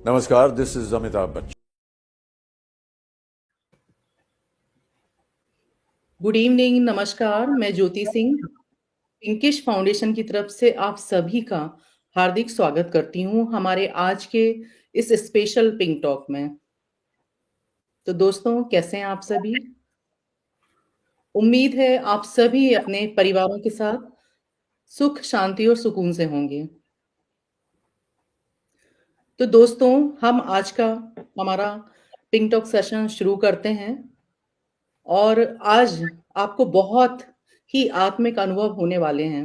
नमस्कार, this is Amitabh Bachchan. Good evening, नमस्कार। मैं ज्योति सिंह पिंकिश फाउंडेशन की तरफ से आप सभी का हार्दिक स्वागत करती हूँ हमारे आज के इस स्पेशल पिंक टॉक में। तो दोस्तों, कैसे हैं आप सभी? उम्मीद है आप सभी अपने परिवारों के साथ सुख, शांति और सुकून से होंगे। तो दोस्तों, हम आज का हमारा पिंक टॉक सेशन शुरू करते हैं और आज आपको बहुत ही आत्मिक अनुभव होने वाले हैं।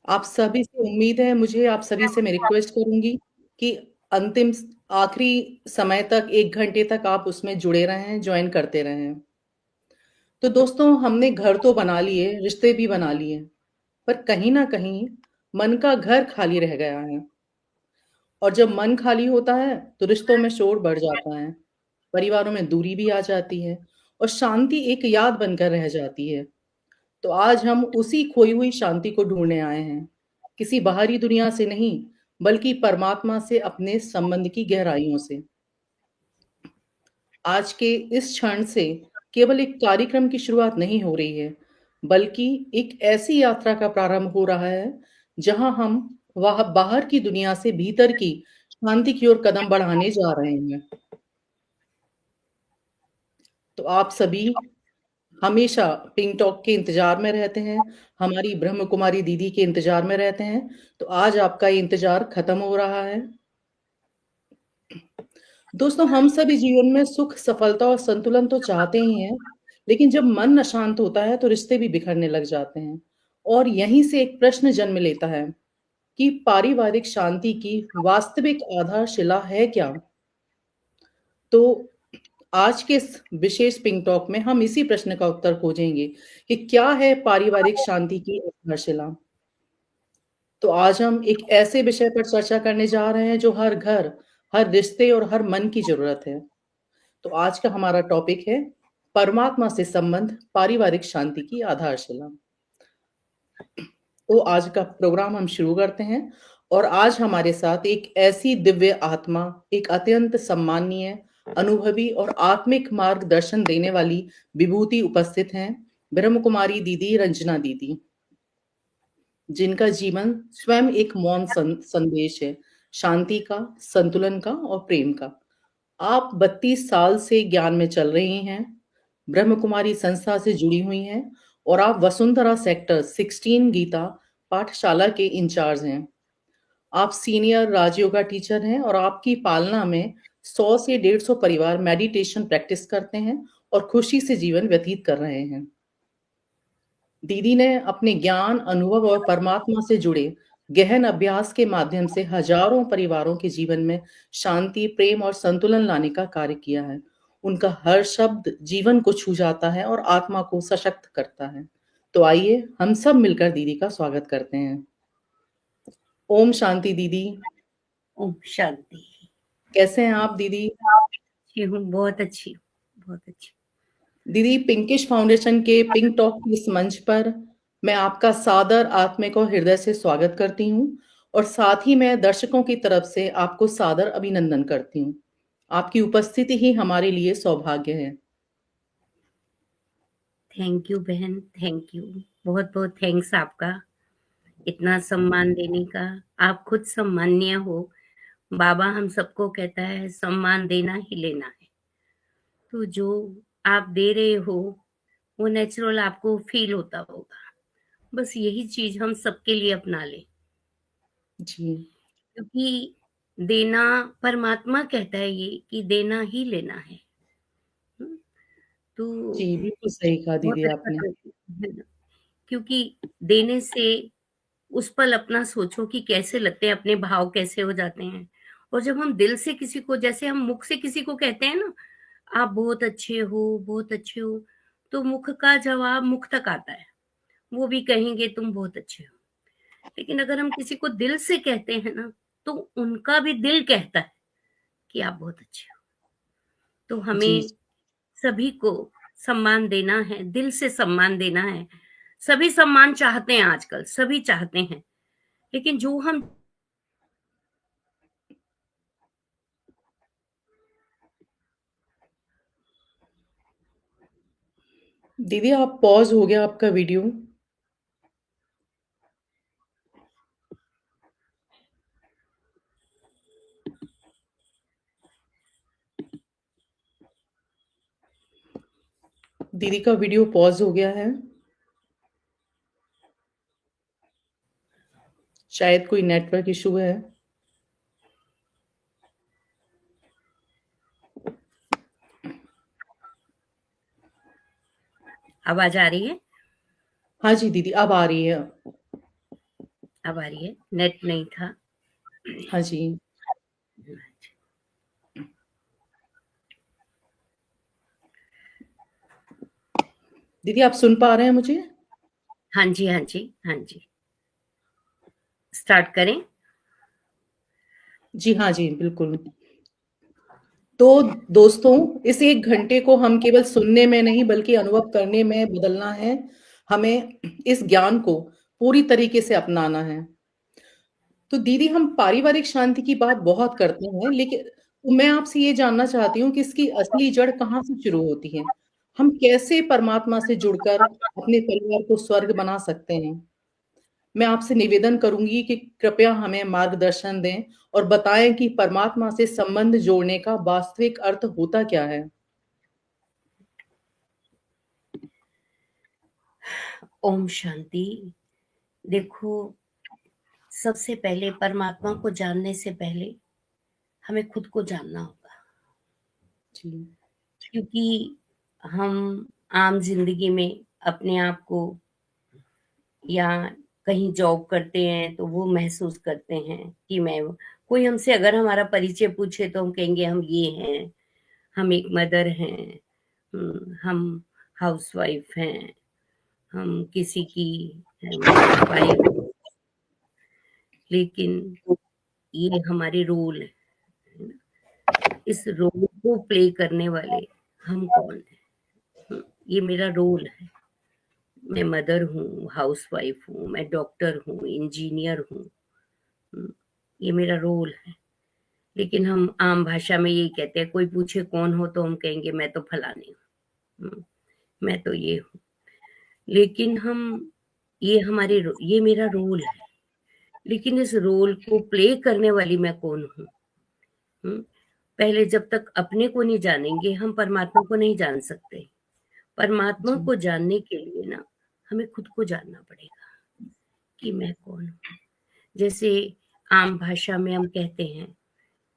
आप सभी से उम्मीद है, मुझे आप सभी से मैं रिक्वेस्ट करूंगी कि अंतिम आखिरी समय तक 1 घंटे तक आप उसमें जुड़े रहें, ज्वाइन करते रहें। तो दोस्तों, हमने घर तो बना लिए, रिश्ते भी बना लिए, पर कहीं ना कहीं मन का घर खाली रह गया है। और जब मन खाली होता है तो रिश्तों में शोर बढ़ जाता है, परिवारों में दूरी भी आ जाती है और शांति एक याद बनकर रह जाती है। तो आज हम उसी खोई हुई शांति को ढूंढने आए हैं, किसी बाहरी दुनिया से नहीं, बल्कि परमात्मा से, अपने संबंध की गहराइयों से। आज के इस क्षण से केवल एक कार्यक्रम की शुरुआत नहीं हो रही है, बल्कि एक ऐसी यात्रा का प्रारंभ हो रहा है जहां हम वह बाहर की दुनिया से भीतर की शांति की ओर कदम बढ़ाने जा रहे हैं। तो आप सभी हमेशा पिंक टॉक के इंतजार में रहते हैं, हमारी ब्रह्म कुमारी दीदी के इंतजार में रहते हैं। तो आज आपका ये इंतजार खत्म हो रहा है। दोस्तों, हम सभी जीवन में सुख, सफलता और संतुलन तो चाहते ही हैं, लेकिन जब मन अशांत होता है तो रिश्ते भी बिखरने लग जाते हैं। और यहीं से एक प्रश्न जन्म लेता है कि पारिवारिक शांति की वास्तविक आधारशिला है क्या? तो आज के इस विशेष पिंक टॉक में हम इसी प्रश्न का उत्तर खोजेंगे कि क्या है पारिवारिक शांति की आधारशिला। तो आज हम एक ऐसे विषय पर चर्चा करने जा रहे हैं जो हर घर, हर रिश्ते और हर मन की जरूरत है। तो आज का हमारा टॉपिक है परमात्मा से संबंध, पारिवारिक शांति की आधारशिला। तो आज का प्रोग्राम हम शुरू करते हैं और आज हमारे साथ एक ऐसी दिव्य आत्मा, एक अत्यंत सम्माननीय, अनुभवी और आत्मिक मार्गदर्शन देने वाली विभूति उपस्थित हैं, ब्रह्म कुमारी दीदी रंजना दीदी, जिनका जीवन स्वयं एक मौन संदेश है, शांति का, संतुलन का और प्रेम का। आप 32 साल से ज्ञान में चल रही हैं, ब्रह्म कुमारी संस्था से जुड़ी हुई हैं और आप वसुंधरा सेक्टर 16 गीता पाठशाला के इंचार्ज हैं। आप सीनियर राजयोगा टीचर हैं और आपकी पालना में 100 से 150 परिवार मेडिटेशन प्रैक्टिस करते हैं और खुशी से जीवन व्यतीत कर रहे हैं। दीदी ने अपने ज्ञान, अनुभव और परमात्मा से जुड़े गहन अभ्यास के माध्यम से हजारों परिवारों के जीवन में शांति, प्रेम और संतुलन लाने का कार्य किया है। उनका हर शब्द जीवन को छू जाता है और आत्मा को सशक्त करता है। तो आइए हम सब मिलकर दीदी का स्वागत करते हैं। ओम शांति दीदी। ओम शांति। कैसे हैं आप दीदी? अच्छी हूँ, बहुत अच्छी, बहुत अच्छी। दीदी, पिंकिश फाउंडेशन के पिंक टॉक के इस मंच पर मैं आपका सादर, आत्मिक और हृदय से स्वागत करती हूँ और साथ ही मैं दर्शकों की तरफ से आपको सादर अभिनंदन करती हूँ। आपकी उपस्थिति ही हमारे लिए सौभाग्य है। थैंक यू बहन, थैंक यू, बहुत बहुत थैंक्स आपका इतना सम्मान देने का। आप खुद सम्माननीय हो। बाबा हम सबको कहता है सम्मान देना ही लेना है, तो जो आप दे रहे हो वो नेचुरल आपको फील होता होगा। बस यही चीज हम सबके लिए अपना लें, जी क्योंकि देना, परमात्मा कहता है ये कि देना ही लेना है। तो जी, बिल्कुल सही कहा बहुत दीदी अच्छा आपने। टॉपिक है ना, क्योंकि देने से उस पल अपना सोचो कि कैसे लगते हैं, अपने भाव कैसे हो जाते हैं। और जब हम दिल से किसी को, जैसे हम मुख से किसी को कहते हैं ना, आप बहुत अच्छे हो, बहुत अच्छे हो, तो मुख का जवाब मुख तक आता है, वो भी कहेंगे तुम बहुत अच्छे हो। लेकिन अगर हम किसी को दिल से कहते हैं ना, तो उनका भी दिल कहता है कि आप बहुत अच्छे हो। तो जी हमें सभी को सम्मान देना है, दिल से सम्मान देना है। सभी सम्मान चाहते हैं, आजकल सभी चाहते हैं, लेकिन जो हम दीदी आप पॉज हो गया आपका वीडियो। दीदी का वीडियो पॉज हो गया है। शायद कोई नेटवर्क इशू है। आवाज आ रही है? हाँ जी दीदी, अब आ रही है। अब आ रही है, नेट नहीं था। हाँ जी। दीदी आप सुन पा रहे हैं मुझे? हाँ जी, हाँ जी, हाँ जी। स्टार्ट करें? जी हाँ जी, बिल्कुल। तो दोस्तों, इस 1 घंटे को हम केवल सुनने में नहीं बल्कि अनुभव करने में बदलना है। हमें इस ज्ञान को पूरी तरीके से अपनाना है। तो दीदी हम पारिवारिक शांति की बात बहुत करते हैं, लेकिन तो मैं आपसे ये जानना चाहती हूँ कि इसकी असली जड़ कहाँ से शुरू होती है? हम कैसे परमात्मा से जुड़कर अपने परिवार को स्वर्ग बना सकते हैं? मैं आपसे निवेदन करूँगी कि कृपया हमें मार्गदर्शन दें और बताएँ कि परमात्मा से संबंध जोड़ने का वास्तविक अर्थ होता क्या है? ओम शांति। देखो, सबसे पहले परमात्मा को जानने से पहले हमें खुद को जानना होगा, जी, क्योंकि हम आम ज़िंदगी में अपने आप को या कहीं जॉब करते हैं तो वो महसूस करते हैं कि मैं कोई हमसे अगर हमारा परिचय पूछे तो हम कहेंगे हम ये हैं, हम एक मदर हैं, हम हाउसवाइफ हैं, हम किसी की वाइफ। लेकिन ये हमारे रोल है ना? इस रोल को प्ले करने वाले हम कौन हैं? ये मेरा रोल है। मैं मदर हूँ, हाउसवाइफ हूँ, मैं डॉक्टर हूँ, इंजीनियर हूँ। हुँ, ये मेरा रोल है। लेकिन हम आम भाषा में यही कहते हैं, कोई पूछे कौन हो तो हम कहेंगे मैं तो फलानी हूँ, मैं तो ये हूँ। लेकिन हम ये मेरा रोल है। लेकिन इस रोल को प्ले करने वाली मैं कौन हूँ? हुँ? पहले जब तक अपने को नहीं जानेंगे, हम परमात्मा को नहीं जान सकते। परमात्मा जी, को जानने के लिए ना, हमें खुद को जानना पड़ेगा कि मैं कौन हूँ। जैसे आम भाषा में हम कहते हैं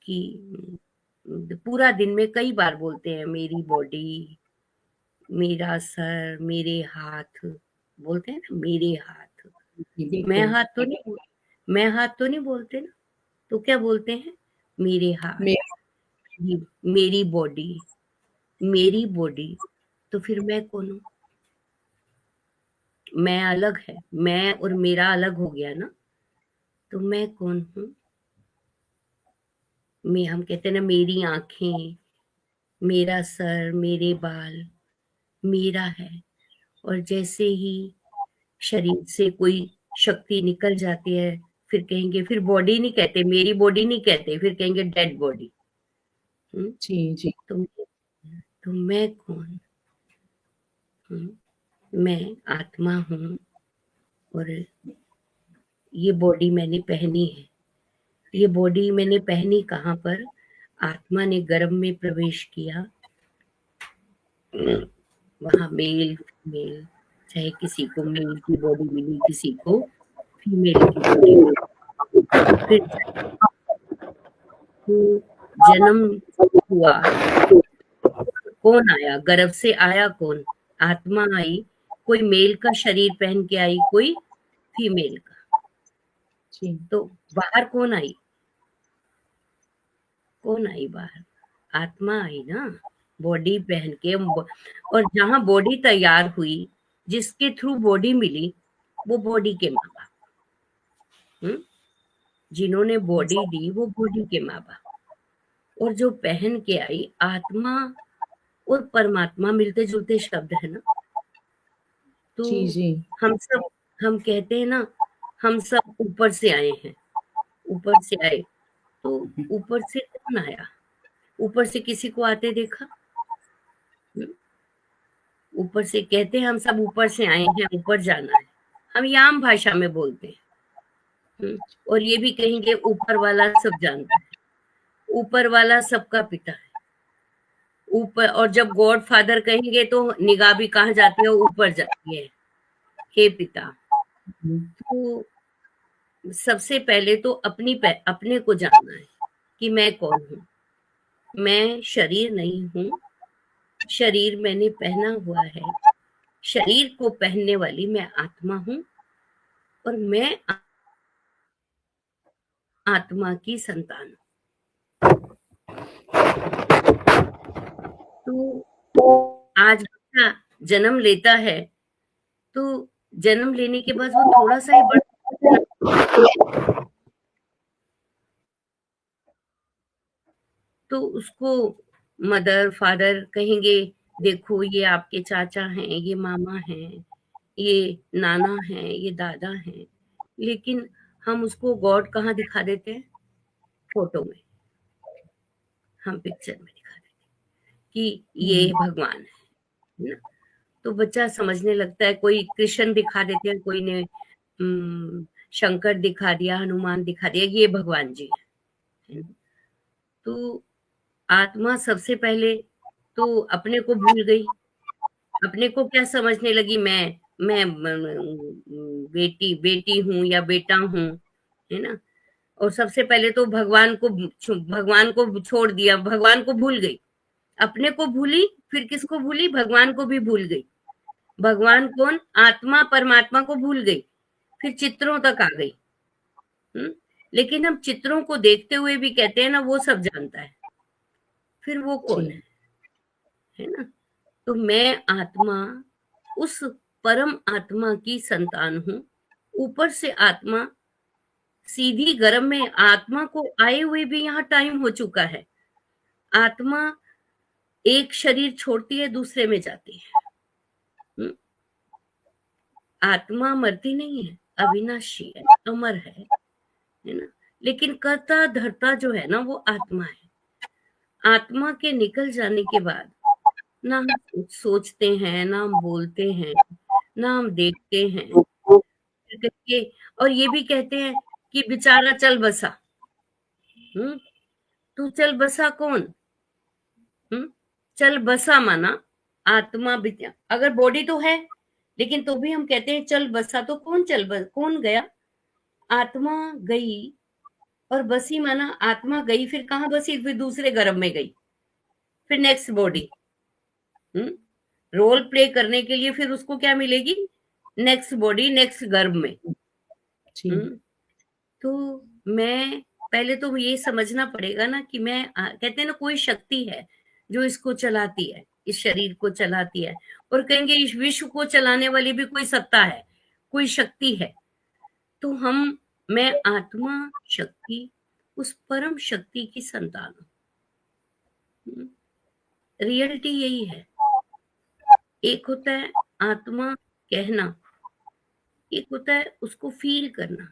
कि पूरा दिन में कई बार बोलते हैं मेरी बॉडी, मेरा सर, मेरे हाथ, बोलते हैं ना मेरे हाथ। जी, मैं बिल्कुल। हाथ तो नहीं बोल मैं हाथ तो नहीं बोलते ना, तो क्या बोलते हैं? मेरे हाथ, मे मेरी बॉडी, तो फिर मैं कौन हूँ? मैं अलग है, मैं और मेरा अलग हो गया ना, तो मैं कौन हूँ? हम कहते हैं ना मेरी आँखें, मेरा सर, मेरे बाल, मेरा है। और जैसे ही शरीर से कोई शक्ति निकल जाती है, फिर कहेंगे, फिर बॉडी नहीं कहते, मेरी बॉडी नहीं कहते, फिर कहेंगे डेड बॉडी। हुँ? जी, जी, तो तो मैं कौन हूँ? मैं आत्मा हूँ और ये बॉडी मैंने पहनी है। ये बॉडी मैंने पहनी कहाँ पर? आत्मा ने गर्भ में प्रवेश किया। वहाँ मेल, फीमेल, चाहे किसी को मेल की बॉडी मिली, किसी को फीमेल की बॉडी मिली। फिर तो जन्म हुआ, कौन आया? गर्भ से आया कौन? आत्मा आई, कोई मेल का शरीर पहन के आई, कोई फीमेल का। जी, तो बाहर कौन आई? कौन आई बाहर? आत्मा आई ना, बॉडी पहन के। और जहाँ बॉडी तैयार हुई, जिसके थ्रू बॉडी मिली, वो बॉडी के माँ-बाप। हुँ? जिन्होंने बॉडी दी, वो बॉडी के माँ-बाप। और जो पहन के आई, आत्मा और परमात्मा मिलते-जुलते शब्द है ना। तो जी, जी, हम कहते हैं ना, हम सब ऊपर से आए हैं, ऊपर से आए। तो ऊपर से कौन आया? ऊपर से किसी को आते देखा? हुँ? ऊपर से कहते हैं हम सब ऊपर से आए हैं, ऊपर जाना है, हम ये आम भाषा में बोलते हैं। और ये भी कहेंगे ऊपर वाला सब जानता है, ऊपर वाला सबका पिता है ऊपर। और जब गॉड फादर कहेंगे तो निगाह भी कहाँ जाती है, ऊपर जाती है, हे पिता। तो सबसे पहले तो अपने को जानना है कि मैं कौन हूँ। मैं शरीर नहीं हूँ, शरीर मैंने पहना हुआ है, शरीर को पहनने वाली मैं आत्मा हूँ, और मैं आत्मा की संतान हूँ। तो आज बच्चा जन्म लेता है, तो जन्म लेने के बाद वो थोड़ा सा ही बड़ा, तो उसको मदर फादर कहेंगे, देखो ये आपके चाचा हैं, ये मामा हैं, ये नाना हैं, ये दादा हैं। लेकिन हम उसको गॉड कहाँ दिखा देते हैं? फोटो में, हम पिक्चर में दिखा देते हैं कि ये भगवान है ना। तो बच्चा समझने लगता है, कोई कृष्ण दिखा देते हैं, कोई ने शंकर दिखा दिया, हनुमान दिखा दिया, ये भगवान जी है। तो आत्मा सबसे पहले तो अपने को भूल गई, अपने को क्या समझने लगी, मैं बेटी बेटी हूँ या बेटा हूँ, है ना। और सबसे पहले तो भगवान को छोड़ दिया, भगवान को भूल गई, अपने को भूली, फिर किसको भूली? भगवान को भी भूल गई। भगवान कौन? आत्मा परमात्मा को भूल गई, फिर चित्रों तक आ गई। लेकिन हम चित्रों को देखते हुए भी कहते हैं ना, वो सब जानता है, फिर वो कौन है ना। तो मैं आत्मा, उस परम आत्मा की संतान हूँ। ऊपर से आत्मा सीधी गर्भ में, आत्मा को आए हुए भी यहाँ टाइम हो चुका है। आत्मा एक शरीर छोड़ती है, दूसरे में जाती है। आत्मा मरती नहीं है, अविनाशी है, अमर है ना। लेकिन कर्ता धर्ता जो है ना, वो आत्मा है। आत्मा के निकल जाने के बाद ना हम सोचते हैं, ना हम बोलते हैं, ना हम देखते हैं करके, और ये भी कहते हैं कि बेचारा चल बसा। तू चल बसा कौन? चल बसा माना आत्मा अगर बॉडी तो है, लेकिन तो भी हम कहते हैं चल बसा, तो कौन गया? आत्मा गई, और बसी माना आत्मा गई, फिर कहाँ बसी? फिर दूसरे गर्भ में गई, फिर नेक्स्ट बॉडी। रोल प्ले करने के लिए फिर उसको क्या मिलेगी? नेक्स्ट बॉडी, नेक्स्ट गर्भ में। तो मैं पहले तो ये समझना पड़ेगा ना कि मैं कहते हैं ना, कोई शक्ति है जो इसको चलाती है, इस शरीर को चलाती है, और कहेंगे इस विश्व को चलाने वाली भी कोई सत्ता है, कोई शक्ति है। तो मैं आत्मा शक्ति, उस परम शक्ति की संतान हूँ। रियलिटी यही है। एक होता है आत्मा कहना, एक होता है उसको फील करना,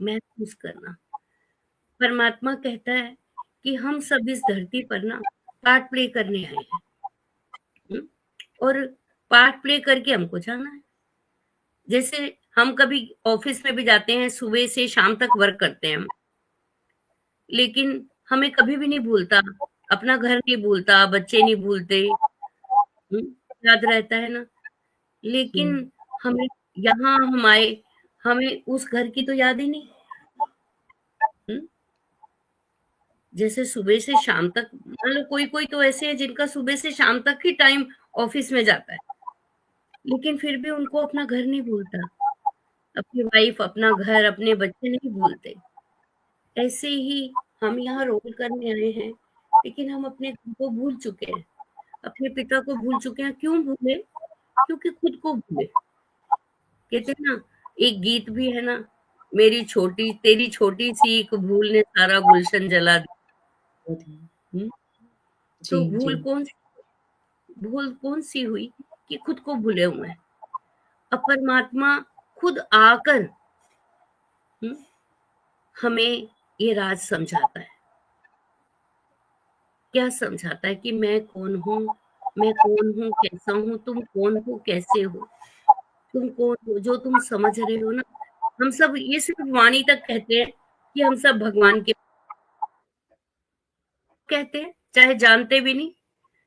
महसूस करना। परमात्मा कहता है कि हम सब इस धरती पर ना पार्ट प्ले करने आए हैं, और पार्ट प्ले करके हमको जाना है। जैसे हम कभी ऑफिस में भी जाते हैं, सुबह से शाम तक वर्क करते हैं हम, लेकिन हमें कभी भी नहीं भूलता, अपना घर नहीं भूलता, बच्चे नहीं भूलते, याद रहता है ना। लेकिन हमें यहाँ हम आए, हमें उस घर की तो याद ही नहीं। जैसे सुबह से शाम तक, मान लो कोई तो ऐसे है जिनका सुबह से शाम तक ही टाइम ऑफिस में जाता है, लेकिन फिर भी उनको अपना घर नहीं भूलता, अपनी वाइफ, अपना घर, अपने बच्चे नहीं भूलते। ऐसे ही हम यहाँ रोल करने आए हैं, लेकिन हम अपने घर को भूल चुके हैं, अपने पिता को भूल चुके हैं। क्यों भूले? क्योंकि खुद को भूले। कहते हैं ना, एक गीत भी है ना, तेरी छोटी सी एक भूल ने सारा गुलशन जला दिया। तो भूल कौन सी हुई? कि खुद को भूले हुए हैं। अब परमात्मा खुद आकर हमें ये राज समझाता है। क्या समझाता है? कि मैं कौन हूँ, मैं कौन हूँ, कैसा हूँ, तुम कौन हो, कैसे हो, तुम कौन हो, जो तुम समझ रहे हो ना, हम सब ये सिर्फ वाणी तक कहते हैं कि हम सब भगवान के कहते हैं, चाहे जानते भी नहीं।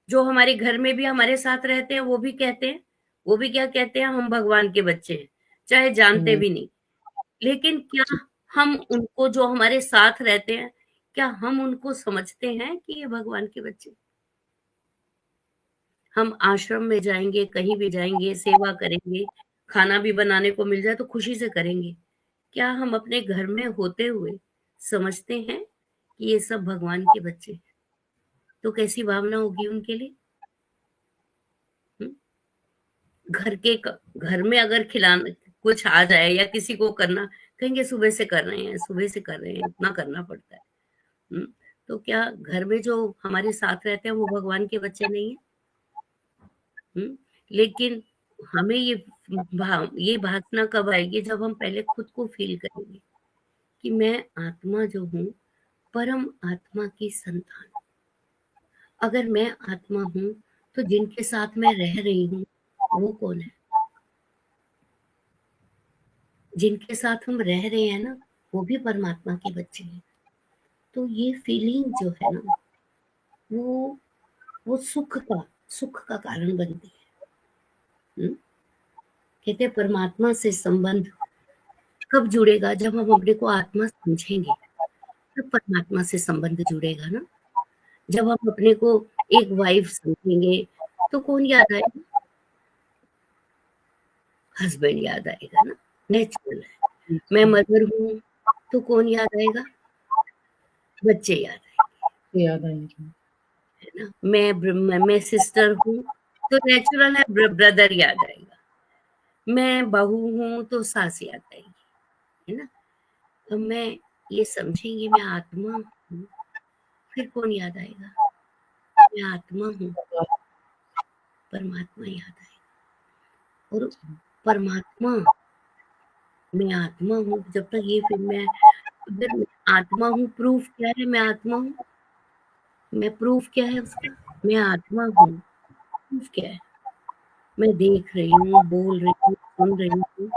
जो हमारे घर में भी हमारे साथ रहते हैं वो भी कहते हैं, वो भी क्या कहते हैं, हम भगवान के बच्चे हैं, चाहे जानते हम्म, भी नहीं। लेकिन क्या हम उनको, जो हमारे साथ रहते हैं, क्या हम उनको समझते हैं कि ये भगवान के बच्चे? हम आश्रम में जाएंगे, कहीं भी जाएंगे, सेवा करेंगे, खाना भी बनाने को मिल जाए तो खुशी से करेंगे। क्या हम अपने घर में होते हुए समझते हैं कि ये सब भगवान के बच्चे हैं? तो कैसी भावना होगी उनके लिए? हम्म? घर में अगर खिलाना कुछ आ जाए या किसी को करना, कहेंगे सुबह से कर रहे हैं, सुबह से कर रहे हैं, इतना करना पड़ता है। हम्म? तो क्या घर में जो हमारे साथ रहते हैं वो भगवान के बच्चे नहीं है? लेकिन हमें ये भावना कब आएगी, जब हम पहले खुद को फील करेंगे कि मैं आत्मा जो हूँ, परम आत्मा की संतान हूँ। अगर मैं आत्मा हूँ तो जिनके साथ मैं रह रही हूँ वो कौन है? जिनके साथ हम रह रहे हैं ना, वो भी परमात्मा के बच्चे हैं। तो ये फीलिंग जो है ना, वो वो सुख का कारण बनती है। कहते हैं परमात्मा से संबंध कब जुड़ेगा, जब हम अपने को आत्मा समझेंगे, तब परमात्मा से संबंध जुड़ेगा ना। जब हम अपने को एक वाइफ समझेंगे तो कौन याद आएगा? हस्बैंड याद आएगा ना, नेचुरल है। मैं मदर हूँ तो कौन याद आएगा? बच्चे याद याद आएंगे। है ना। मैं सिस्टर हूँ तो नेचुरल है ब्रदर याद आएगा। मैं बहू हूँ तो सास याद आएगी, है ना। तो मैं ये समझेंगे मैं आत्मा हूँ, फिर कौन याद आएगा? मैं आत्मा हूँ, परमात्मा याद आएगा। और परमात्मा, मैं आत्मा हूँ, जब तक ये फिर मैं, अगर मैं आत्मा हूँ, प्रूफ क्या है मैं आत्मा हूँ? मैं प्रूफ क्या है उसका? मैं आत्मा हूँ, प्रूफ क्या है? मैं देख रही हूँ, बोल रही हूँ, सुन रही हूँ,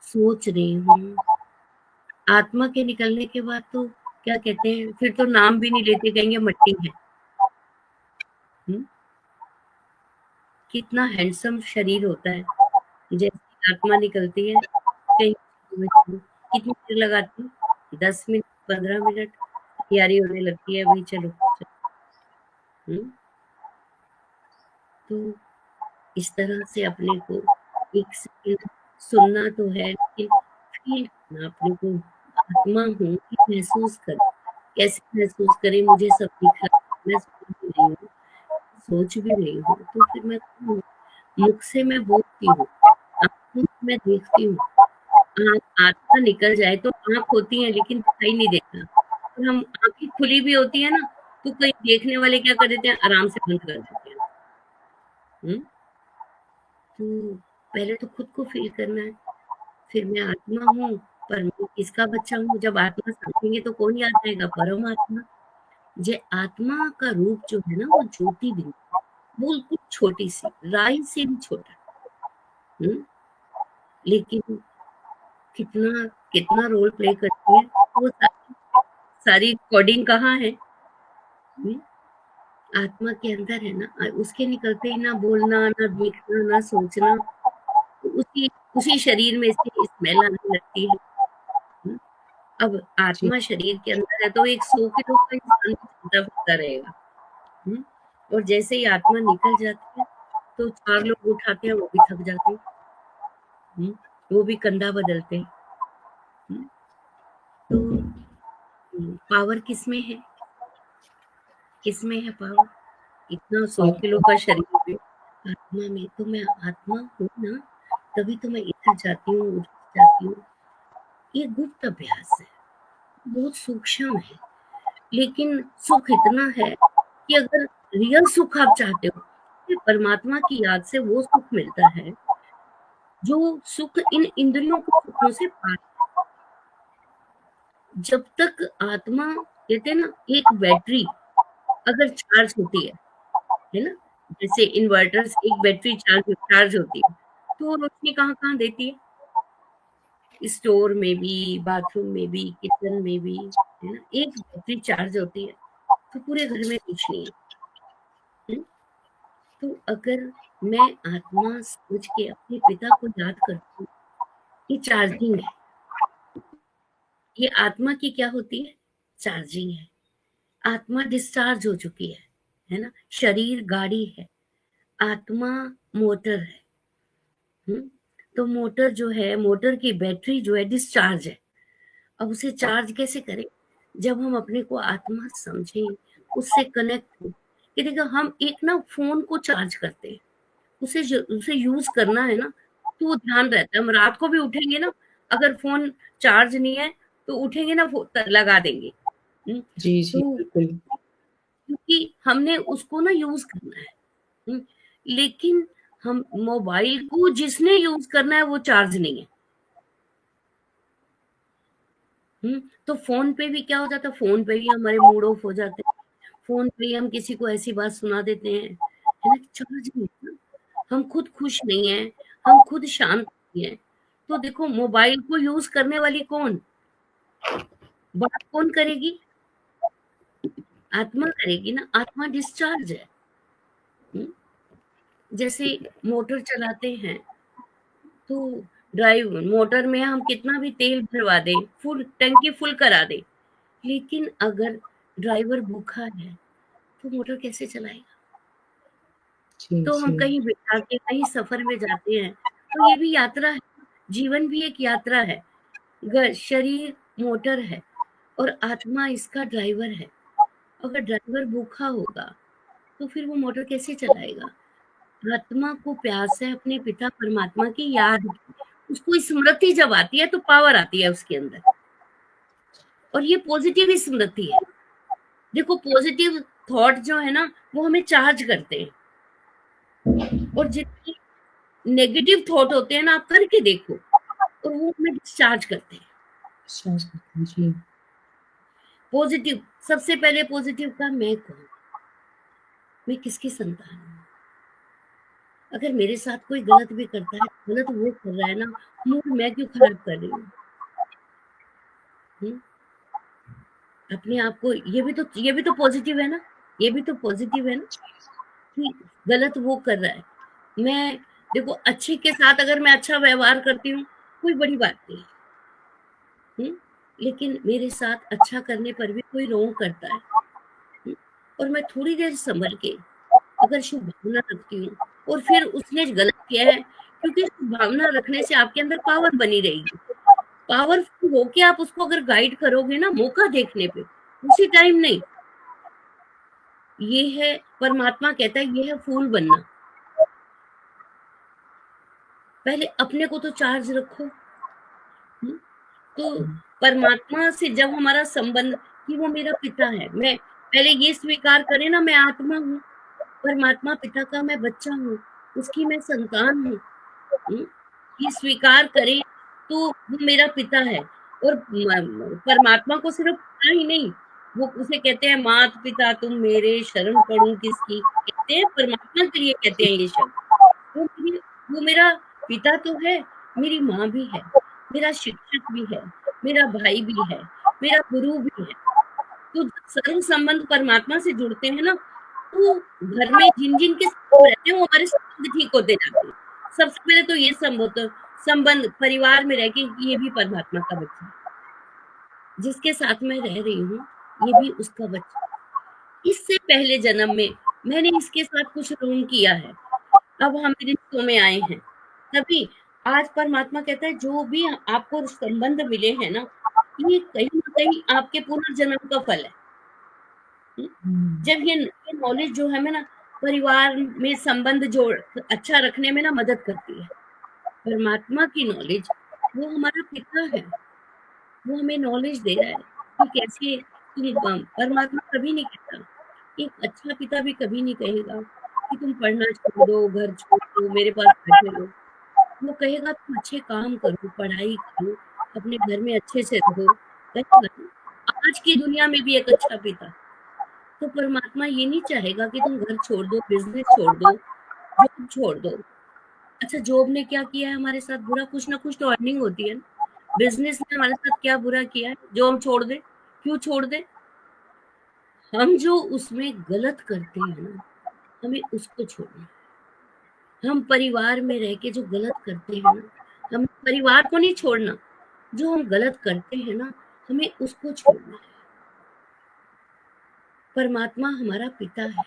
सोच रही हूँ। आत्मा के निकलने के बाद तो क्या कहते हैं, फिर तो नाम भी नहीं लेते, कहेंगे मट्टी है। हुँ? कितना हैंडसम शरीर होता है। जैसे आत्मा निकलती है, कहीं कितनी देर लगाती है? 10 मिनट, 15 मिनट, तैयारी होने लगती है, भई चलो, हुँ? तो इस तरह से अपने को एक सेकंड सुनना तो है, लेकिन फ़ील करना अपने को, आत्मा हूँ, ये महसूस करें। कैसे महसूस करें? मुझे सब दिख रहा है, मैं सुन भी रही हूँ, सोच भी रही हूँ, तो फिर मैं कौन हूँ? मुख से मैं बोलती हूँ, आँखों से मैं देखती हूँ। आत्मा निकल जाए तो आँख होती है लेकिन दिखाई नहीं देता। और हम आँखें खुली भी होती है ना, तो कई देखने वाले क्या कर देते हैं, आराम से बंद कर देते हैं। हुँ? तो पहले तो खुद को फ़ील करना है, फिर मैं आत्मा हूँ, पर मैं किसका बच्चा हूँ? जब आत्मा समझेंगे तो कौन याद आएगा? परमात्मा। जे आत्मा का रूप जो है ना, वो ज्योति बिंदु, बिल्कुल छोटी-सी, राई से भी छोटा। हुँ? लेकिन कितना कितना रोल प्ले करती है, वो सारी सारी कोडिंग कहाँ है? हुँ? आत्मा के अंदर है ना। उसके निकलते ही ना बोलना, ना देखना, ना सोचना, तो उसी उसी शरीर में से स्मेल आने लगती है। हुँ? अब जी। आत्मा शरीर के अंदर है तो एक 100 किलो का इंसान भी चलता-फिरता रहेगा। हुँ? और जैसे ही आत्मा निकल जाती है, तो 4 लोग उठाते हैं, वो भी थक जाते हैं। हुँ? वो भी कंधा बदलते हैं। हुँ? तो पावर किसमें है? किसमें है पावर? इतना 100 किलो आत्मा। का शरीर में, आत्मा में। तो मैं आत्मा हूँ ना, तभी तो मैं इधर जाती हूँ, उधर जाती हूँ। ये गुप्त अभ्यास है, बहुत सूक्ष्म है, लेकिन सुख इतना है कि अगर रियल सुख आप चाहते हो, तो परमात्मा की याद से वो सुख मिलता है, जो सुख इन इंद्रियों के सुखों से पार। जब तक आत्मा, कहते हैं ना, एक बैटरी अगर चार्ज होती है ना? जैसे इन्वर्टर से एक बैटरी चार्ज होती है, तो वो रोशनी कहाँ-कहाँ देती है? स्टोर में भी, बाथरूम में भी, किचन में भी, है ना? एक बैटरी चार्ज होती है, तो पूरे घर में रोशनी है। हुँ? तो अगर मैं आत्मा समझ के अपने पिता को याद करती हूँ, ये चार्जिंग है। ये आत्मा की क्या होती है? चार्जिंग है। आत्मा डिस्चार्ज हो चुकी है ना? शरीर गाड़ी है, आत्मा मोटर है। हुँ? तो मोटर जो है, मोटर की बैटरी जो है डिस्चार्ज है। अब उसे चार्ज कैसे करें? जब हम अपने को आत्मा समझें, उससे कनेक्ट हों। कि देखो हम एक ना फ़ोन को चार्ज करते हैं, उसे यूज़ करना है ना, तो वो ध्यान रहता है। हम रात को भी उठेंगे ना, अगर फ़ोन चार्ज नहीं है, तो उठेंगे ना लगा देंगे। हुँ? जी, जी, तो बिल्कुल। क्योंकि हमने उसको ना यूज़ करना है। हुँ? लेकिन हम मोबाइल को जिसने यूज़ करना है वो चार्ज नहीं है। हुँ? तो फ़ोन पे भी क्या हो जाता है, फ़ोन पे भी हमारे मूड ऑफ हो जाते हैं। फ़ोन पे ही हम किसी को ऐसी बात सुना देते हैं, है ना? चार्ज नहीं है ना। हम खुद खुश नहीं हैं, हम खुद शांत नहीं हैं। तो देखो मोबाइल को यूज़ करने वाली कौन? बात कौन करेगी? आत्मा करेगी ना, आत्मा डिस्चार्ज है। हुँ? जैसे मोटर चलाते हैं तो मोटर में हम कितना भी तेल भरवा दें, फुल टंकी फुल करा दें, लेकिन अगर ड्राइवर भूखा है, तो मोटर कैसे चलाएगा? जी, तो हम जी। कहीं बिठा के कहीं सफ़र में जाते हैं, तो ये भी यात्रा है, जीवन भी एक यात्रा है। शरीर मोटर है और आत्मा इसका ड्राइवर है। अगर ड्राइवर भूखा होगा, तो फिर वो मोटर कैसे चलाएगा? आत्मा को प्यास है अपने पिता परमात्मा की याद की। उसको स्मृति जब आती है तो पावर आती है उसके अंदर और ये पॉज़िटिव स्मृति है। देखो पॉज़िटिव थॉट जो है ना, वो हमें चार्ज करते हैं और जितने नेगेटिव थॉट होते हैं ना, आप करके देखो और वो हमें डिस्चार्ज करते हैं। डिस्चार्ज करते हैं, जी। पॉज़िटिव सबसे पहले पॉज़िटिव का मैं कौन? मैं किसकी संतान हूँ? अगर मेरे साथ कोई गलत भी करता है, गलत वो कर रहा है ना, मूड मैं क्यों खराब कर रही हूँ? हुँ? अपने आप को ये भी तो पॉज़िटिव है ना, ये भी तो पॉज़िटिव है ना कि गलत वो कर रहा है। मैं देखो अच्छे के साथ अगर मैं अच्छा व्यवहार करती हूँ, कोई बड़ी बात नहीं, हुँ? लेकिन मेरे साथ अच्छा करने पर भी कोई रोंग करता है, हुँ? और मैं थोड़ी देर संभल के अगर शुभ भावना रखती हूँ और फिर उसने गलत किया है, क्योंकि शुभ भावना रखने से आपके अंदर पावर बनी रहेगी। पावरफुल होके आप उसको अगर गाइड करोगे ना मौका देखने पे, उसी टाइम नहीं, ये है परमात्मा कहता है ये है फूल बनना। पहले अपने को तो चार्ज रखो, हुँ? तो परमात्मा से जब हमारा संबंध कि वो मेरा पिता है, मैं पहले ये स्वीकार करें ना मैं आत्मा हूँ, परमात्मा पिता का मैं बच्चा हूँ, उसकी मैं संतान हूँ। हुँ? ये स्वीकार करें तो वो मेरा पिता है और परमात्मा को सिर्फ़ पिता ही नहीं, वो उसे कहते हैं मात-पिता तुम मेरे शरण पड़ूँ किसकी? कहते हैं परमात्मा के लिए कहते हैं ये शब्द। वो मेरी वो मेरा पिता तो है, मेरी माँ भी है, मेरा शिक्षक भी है, मेरा भाई भी है, मेरा गुरु भी है। तो जब सर्व संबंध परमात्मा से जुड़ते हैं ना, तो घर में जिन-जिन के साथ हम रहते हैं, वो हमारे संबंध ठीक होते जाते हैं। सबसे पहले तो ये संबंध परिवार में रह के कि ये भी परमात्मा का बच्चा है। जिसके साथ मैं रह रही हूँ, ये भी उसका बच्चा है। इससे पहले जन्म में मैंने इसके साथ कुछ रोंग किया है। अब हम रिश्तों में आए हैं। तभी आज परमात्मा कहता है जो भी आपको संबंध मिले हैं ना, ये कहीं न कहीं आपके पुनर्जन्म का फल है। हुँ? हुँ। जब ये नॉलेज जो है हमें ना परिवार में संबंध जोड़ अच्छा रखने में ना मदद करती है। परमात्मा की नॉलेज वो हमारा पिता है, वो हमें नॉलेज दे रहा है कि कैसे परमात्मा कभी नहीं कहता, एक अच्छा पिता भी कभी नहीं कहेगा कि तुम पढ़ना छोड़ दो, घर छोड़ दो, मेरे पास बैठे रहो। वो कहेगा तुम अच्छे काम करो, पढ़ाई करो, अपने घर में अच्छे से रहो, कहेगा ना। आज की दुनिया में भी एक अच्छा पिता, तो परमात्मा ये नहीं चाहेगा कि तुम घर छोड़ दो, बिजनेस छोड़ दो, जॉब छोड़ दो। अच्छा, जॉब ने क्या किया है हमारे साथ बुरा? कुछ ना कुछ तो अर्निंग होती है ना। बिजनेस ने हमारे साथ क्या बुरा किया है जो हम छोड़ दें? क्यों छोड़ दें? हम जो उसमें गलत करते हैं ना, हमें उसको छोड़ना है। हम परिवार में रह के जो गलत करते हैं ना, हमें परिवार को नहीं छोड़ना। जो हम गलत करते हैं ना, हमें उसको छोड़ना है। परमात्मा हमारा पिता है।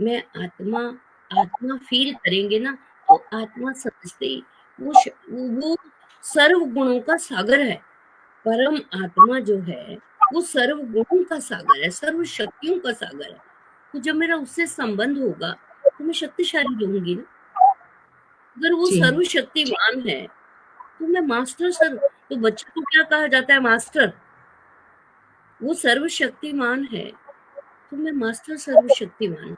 मैं आत्मा आत्मा फ़ील करेंगे ना, तो आत्मा समझते ही वो सर्व गुणों का सागर है। परम आत्मा जो है, वो सर्व गुणों का सागर है, सर्व शक्तियों का सागर है। तो जब मेरा उससे संबंध होगा, तो मैं शक्तिशाली रहूँगी ना। अगर वो जी सर्वशक्तिमान है, तो मैं मास्टर तो बच्चे को क्या कहा जाता है? मास्टर। वो सर्वशक्तिमान है, तो मैं मास्टर सर्वशक्तिमान।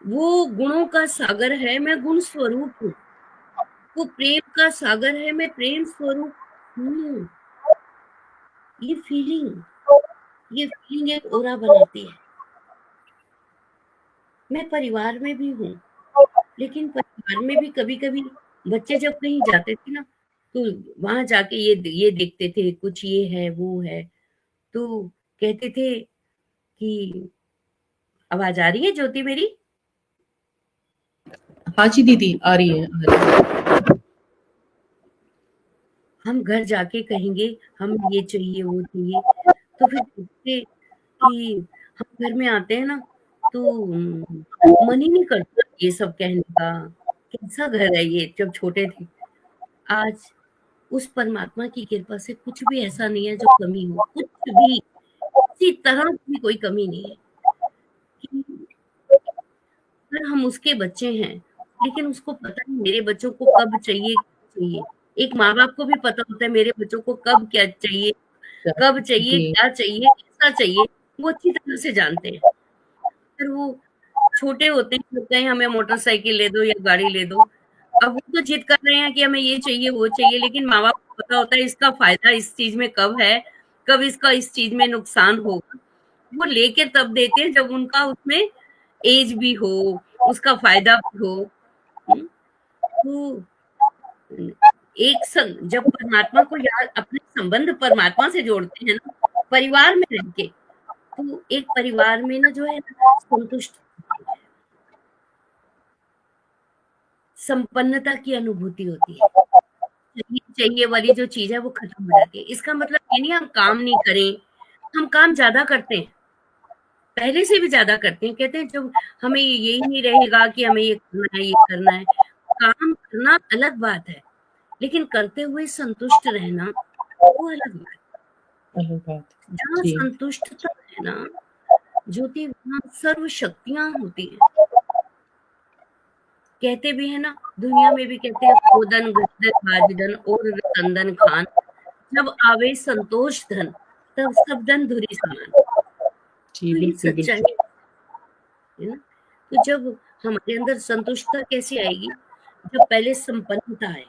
वो गुणों का सागर है, मैं गुण स्वरूप हूँ। वो प्रेम का सागर है, मैं प्रेम स्वरूप हूँ। ये फीलिंग एक ऑरा बनाती है। मैं परिवार में भी हूँ, लेकिन परिवार में भी कभी-कभी बच्चे जब कहीं जाते थे ना, तो वहाँ जाके ये देखते थे, कुछ ये है, वो है, तो कहते थे कि आवाज़ आ रही है ज्योति मेरी? हाँ जी दीदी, आ रही है, आ रही है। हम घर जाके कहेंगे हमें ये चाहिए, वो चाहिए, तो फिर देखते कि हम घर में आते हैं ना, तो मन ही नहीं करता ये सब कहने का। कैसा घर है ये, जब छोटे थे। आज उस परमात्मा की कृपा से कुछ भी ऐसा नहीं है जो कमी हो, कुछ भी, किसी तरह की कोई कमी नहीं है। कि अगर हम उसके बच्चे हैं, लेकिन उसको पता है मेरे बच्चों को कब चाहिए, क्या चाहिए। एक माँ-बाप को भी पता होता है मेरे बच्चों को कब क्या चाहिए, कब चाहिए, जी क्या चाहिए, कैसा चाहिए, वो अच्छी तरह से जानते हैं। फिर वो छोटे होते हैं, कहते हैं हमें मोटरसाइकिल ले दो या गाड़ी ले दो। अब वो तो जिद कर रहे हैं कि हमें ये चाहिए, वो चाहिए, लेकिन माँ-बाप को पता होता है इसका फ़ायदा इस चीज़ में कब है, कब इसका इस चीज़ में नुकसान होगा। वो लेके तब देते हैं जब उनका उसमें ऐज भी हो, उसका फ़ायदा भी हो। हुँ? तो एक जब परमात्मा को याद, अपने संबंध परमात्मा से जोड़ते हैं ना, परिवार में रह के, तो एक परिवार में ना जो है ना संतुष्ट, संपन्नता की अनुभूति होती है। चाहिए चाहिए वाली जो चीज़ है वो खत्म हो जाती है। इसका मतलब ये नहीं हम काम नहीं करें, हम काम ज़्यादा करते हैं, पहले से भी ज़्यादा करते हैं। कहते हैं जब हमें यही नहीं रहेगा कि हमें ये करना है, ये करना है। काम करना अलग बात है, लेकिन करते हुए संतुष्ट रहना वो अलग बात अलग बात है। है। जहाँ जी संतुष्टता है ना ज्योति, वहाँ सर्व शक्तियाँ होती हैं। कहते भी हैं ना, दुनिया में भी कहते हैं खोदन गदन बाजदन और रतंदन खान, जब आवे संतोष धन, तब सब धन धुरी समान। जी, तो ये बिल्कुल सच्चाई बिल्कुल। है ना। तो जब हमारे अंदर संतुष्टता कैसे आएगी? जब पहले संपन्नता आए।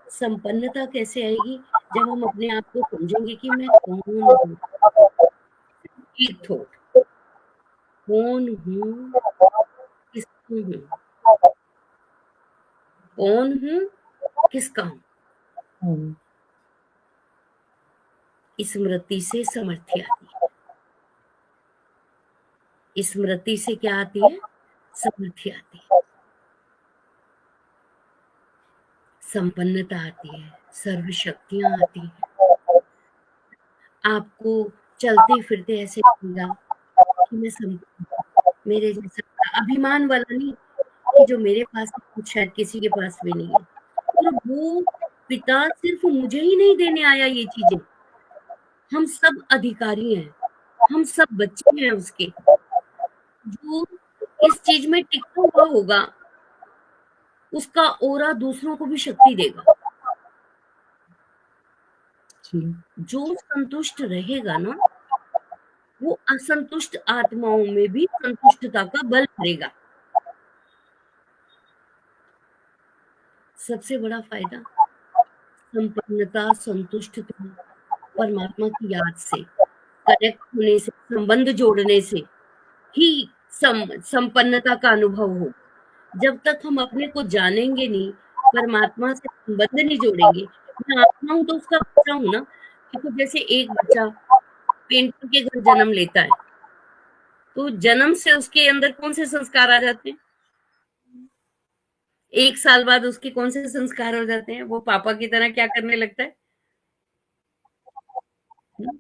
संपन्नता कैसे आएगी? जब हम अपने आप को समझेंगे कि मैं कौन हूँ। एक थॉट, कौन हूँ, किसकी हूँ, कौन हूँ, किसका हूँ। हुँ, स्मृति से समर्थ्य आती है। स्मृति से क्या आती है? समर्थ्य आती है। संपन्नता आती है, सर्व शक्तियाँ आती हैं। आपको चलते-फिरते ऐसे लगेगा कि मैं संपन्न हूँ, मेरे जैसा अभिमान वाला नहीं, कि जो मेरे पास है वो शायद किसी के पास भी नहीं है। और वो पिता सिर्फ़ मुझे ही नहीं देने आया ये चीज़ें, हम सब अधिकारी हैं, हम सब बच्चे हैं उसके। जो इस चीज़ में टिका हुआ होगा, उसका ऑरा दूसरों को भी शक्ति देगा। जी, जो संतुष्ट रहेगा ना, वो असंतुष्ट आत्माओं में भी संतुष्टता का बल भरेगा। सबसे बड़ा फ़ायदा संपन्नता, संतुष्टता परमात्मा की याद से। कनेक्ट होने से, संबंध जोड़ने से ही संपन्नता का अनुभव हो। जब तक हम अपने को जानेंगे नहीं, परमात्मा से संबंध नहीं जोड़ेंगे, मैं आत्मा हूँ तो उसका बच्चा हूँ ना। देखो जैसे एक बच्चा पेंटर के घर जन्म लेता है, तो जन्म से उसके अंदर कौन से संस्कार आ जाते हैं? 1 साल बाद उसके कौन से संस्कार हो जाते हैं? वो पापा की तरह क्या करने लगता है? हुँ?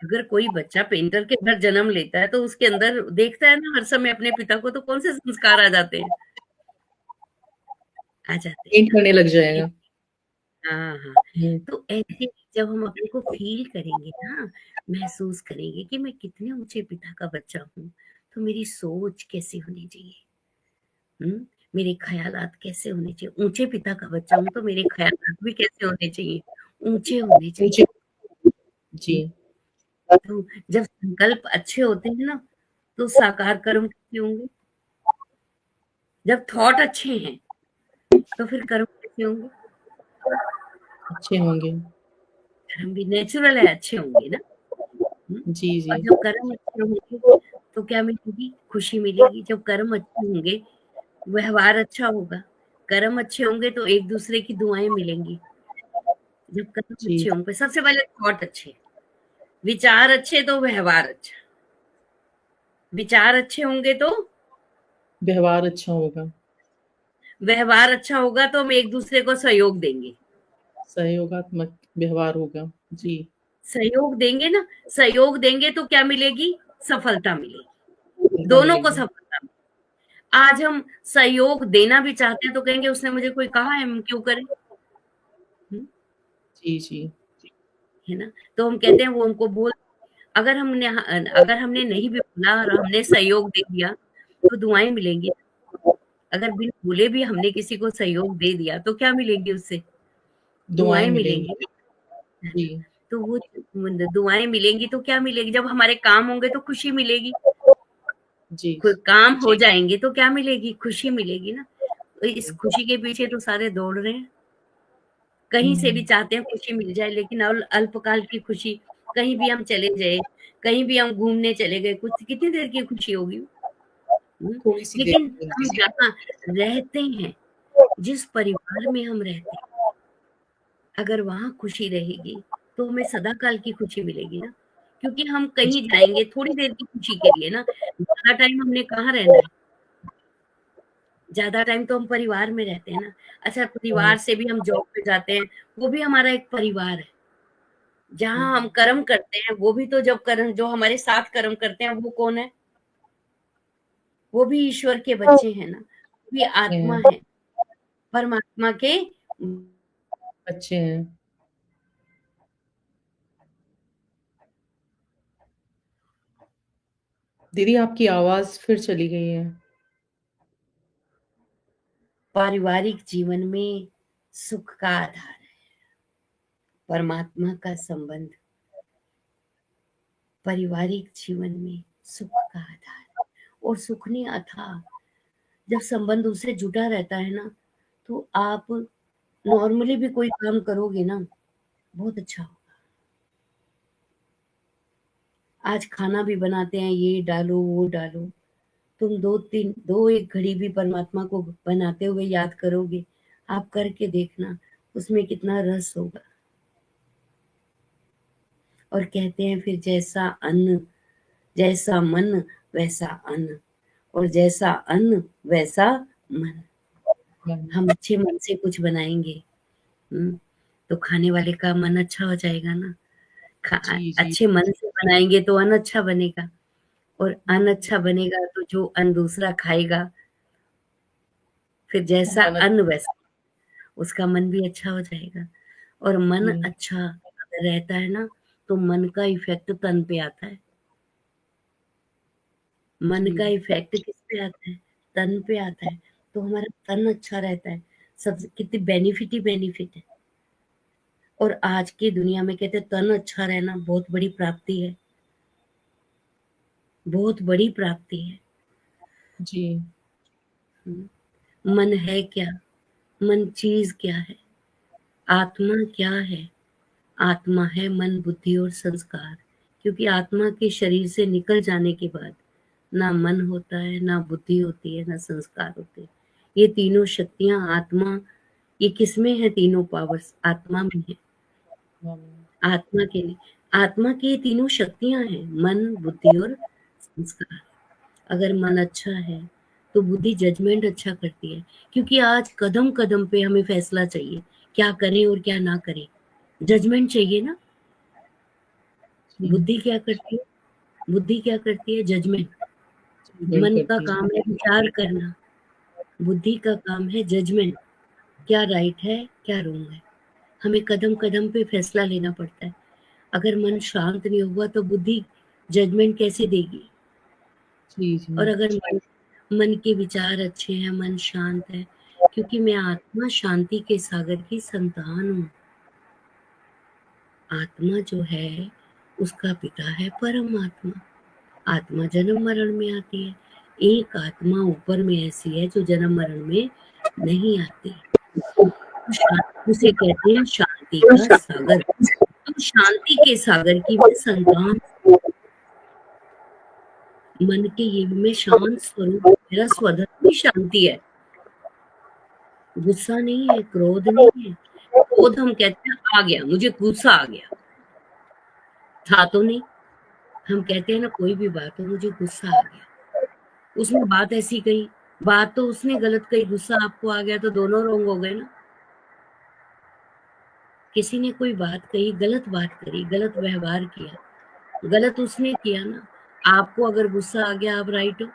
अगर कोई बच्चा पेंटर के घर जन्म लेता है, तो उसके अंदर देखता है ना हर समय अपने पिता को, तो कौन से संस्कार आ जाते हैं? आ जाते हैं पेंट ना। करने लग कि जाएगा। हाँ, हाँ। हुँ, तो ऐसे जब हम अपने को फ़ील करेंगे ना, महसूस करेंगे कि मैं कितने ऊँचे पिता का बच्चा हूँ, तो मेरी सोच कैसी होनी चाहिए, हुँ? मेरे ख़यालात कैसे होने चाहिए? ऊँचे पिता का बच्चा हूँ, तो मेरे ख़यालात भी कैसे होने चाहिए? ऊँचे होने चाहिए, ऊँचे जी, हुँ? तो जब संकल्प अच्छे होते हैं ना, तो साकार कर्म कैसे होंगे? जब थॉट अच्छे हैं, तो फिर कर्म कैसे होंगे? अच्छे होंगे। कर्म भी नेचुरल है, अच्छे होंगे ना। हुँ? जी, और जी। जब कर्म अच्छे होंगे, तो क्या मिलेगी? खुशी मिलेगी। जब कर्म अच्छे होंगे, व्यवहार अच्छा होगा। कर्म अच्छे होंगे तो एक-दूसरे की दुआएँ मिलेंगी। जब कर्म जी, अच्छे होंगे, सबसे पहले थॉट अच्छे, विचार अच्छे तो व्यवहार अच्छा। विचार अच्छे होंगे तो व्यवहार अच्छा होगा, व्यवहार अच्छा होगा तो हम एक-दूसरे को सहयोग देंगे। सहयोगात्मक व्यवहार होगा। जी, सहयोग देंगे ना, सहयोग देंगे तो क्या मिलेगी? सफलता मिलेगी। सफलता दोनों को मिलेगी। सफलता मिलेगी। आज हम सहयोग देना भी चाहते हैं तो कहेंगे उसने मुझे कोई कहा है, हम क्यों करें? हुँ, जी, जी। है ना? तो हम कहते हैं वो हमको बोल अगर हमने नहीं भी बोला और हमने सहयोग दे दिया, तो दुआएँ मिलेंगी। अगर बिन बोले भी हमने किसी को सहयोग दे दिया, तो क्या मिलेंगी उससे? दुआएँ दुआएँ मिलेंगी। मिलेंगी, है ना? जी, तो वो दुआएँ मिलेंगी तो क्या मिलेगी? जब हमारे काम होंगे तो खुशी मिलेगी। जी, काम हो जाएँगे तो क्या मिलेगी? खुशी मिलेगी ना। तो इस खुशी के पीछे तो सारे दौड़ रहे हैं। कहीं से भी हुँ, चाहते हैं खुशी मिल जाए, लेकिन अल्पकाल की खुशी, कहीं भी हम चले गए, कहीं भी हम घूमने चले गए, कुछ कितनी देर की खुशी होगी वो, हुँ? थोड़ी-सी देर लेकिन की हम मिलती है। जहाँ रहते हैं, जिस परिवार में हम रहते हैं, अगर वहाँ खुशी रहेगी, तो हमें सदा काल की खुशी मिलेगी ना। क्योंकि हम जी, कहीं जाएँगे थोड़ी देर की खुशी के लिए ना, ज़्यादा टाइम हमने कहाँ रहना है, ज़्यादा टाइम तो हम परिवार में रहते हैं ना। अच्छा हुँ, परिवार से भी हम जॉब पे जाते हैं, वो भी हमारा एक परिवार है। हुँ, जहाँ हम कर्म करते हैं, वो भी तो जब कर्म जो हमारे साथ कर्म करते हैं, वो कौन है? वो भी ईश्वर के बच्चे हैं ना, वो भी अच्छे आत्मा हैं, है, परमात्मा के अच्छे हैं। दीदी आपकी आवाज़ फिर चली गई है। पारिवारिक जीवन में सुख का आधार है, परमात्मा का संबंध पारिवारिक जीवन में सुख का आधार है और सुख ने अथाह जब संबंध उससे जुड़ा रहता है ना, तो आप नॉर्मली भी कोई काम करोगे ना, बहुत अच्छा हो। आज खाना भी बनाते हैं, ये डालो, वो डालो। तुम 2-1 घड़ी भी परमात्मा को बनाते हुए याद करोगे, आप करके देखना, उसमें कितना रस होगा। और कहते हैं फिर जैसा मन वैसा अन्न और जैसा अन्न वैसा मन। हुँ, हम अच्छे मन से कुछ बनाएँगे, हुँ, तो खाने वाले का मन अच्छा हो जाएगा ना। जी, जी। अच्छे मन से बनाएँगे तो अन्न अच्छा बनेगा और अन्न अच्छा बनेगा तो जो अन्न दूसरा खाएगा, फिर जैसा मन अन्न वैसा उसका मन भी अच्छा हो जाएगा और मन जी, अच्छा अगर रहता है ना, तो मन का इफ़ेक्ट तन पे आता है। मन जी, का इफ़ेक्ट किस पे आता है? तन पे आता है, तो हमारा तन अच्छा रहता है। सबसे कितनी बेनिफिट ही बेनिफिट है और आज की दुनिया में कहते हैं तन अच्छा रहना बहुत बड़ी प्राप्ति है, बहुत बड़ी प्राप्ति है। जी, हुँ, मन है क्या? मन चीज़ क्या है? आत्मा क्या है? आत्मा है मन, बुद्धि और संस्कार। क्योंकि आत्मा के शरीर से निकल जाने के बाद ना मन होता है, ना बुद्धि होती है, ना संस्कार होते हैं। ये तीनों शक्तियां आत्मा, ये किसमें है? तीनों पावर्स आत्मा में है। आत्मा के लिए, आत्मा की ये तीनों शक्तियां हैं, मन, बुद्धि और संस्कार। अगर मन अच्छा है तो बुद्धि जजमेंट अच्छा करती है, क्योंकि आज कदम कदम पे हमें फैसला चाहिए, क्या करें और क्या ना करें। जजमेंट चाहिए ना। बुद्धि क्या करती है? बुद्धि क्या करती है? जजमेंट। मन का काम है विचार करना, बुद्धि का काम है जजमेंट, क्या राइट है क्या रॉन्ग है। हमें कदम कदम पे फैसला लेना पड़ता है। अगर मन शांत नहीं हुआ तो बुद्धि जजमेंट कैसे देगी? और अगर मन के विचार अच्छे हैं, मन शांत है, क्योंकि मैं आत्मा शांति के सागर की संतान हूँ। आत्मा जो है उसका पिता है परमात्मा। आत्मा जन्म मरण में आती है। एक आत्मा ऊपर में ऐसी है जो जन्म मरण में नहीं आती। उसे कहते हैं शांति का सागर। तो शांति के सागर की मैं संतान। मन के ये में शांत स्वरूप मेरा स्वधर्म ही शांति है। गुस्सा नहीं है, क्रोध नहीं है। क्रोध हम कहते हैं आ गया, मुझे गुस्सा आ गया, था तो नहीं। हम कहते हैं ना कोई भी बात हो, मुझे गुस्सा आ गया, उसने बात ऐसी कही, बात तो उसने गलत कही, गुस्सा आपको आ गया, तो दोनों रॉन्ग हो गए ना। किसी ने कोई बात कही, गलत बात करी, गलत व्यवहार किया, गलत उसने किया ना। आपको अगर गुस्सा आ गया, आप राइट हो।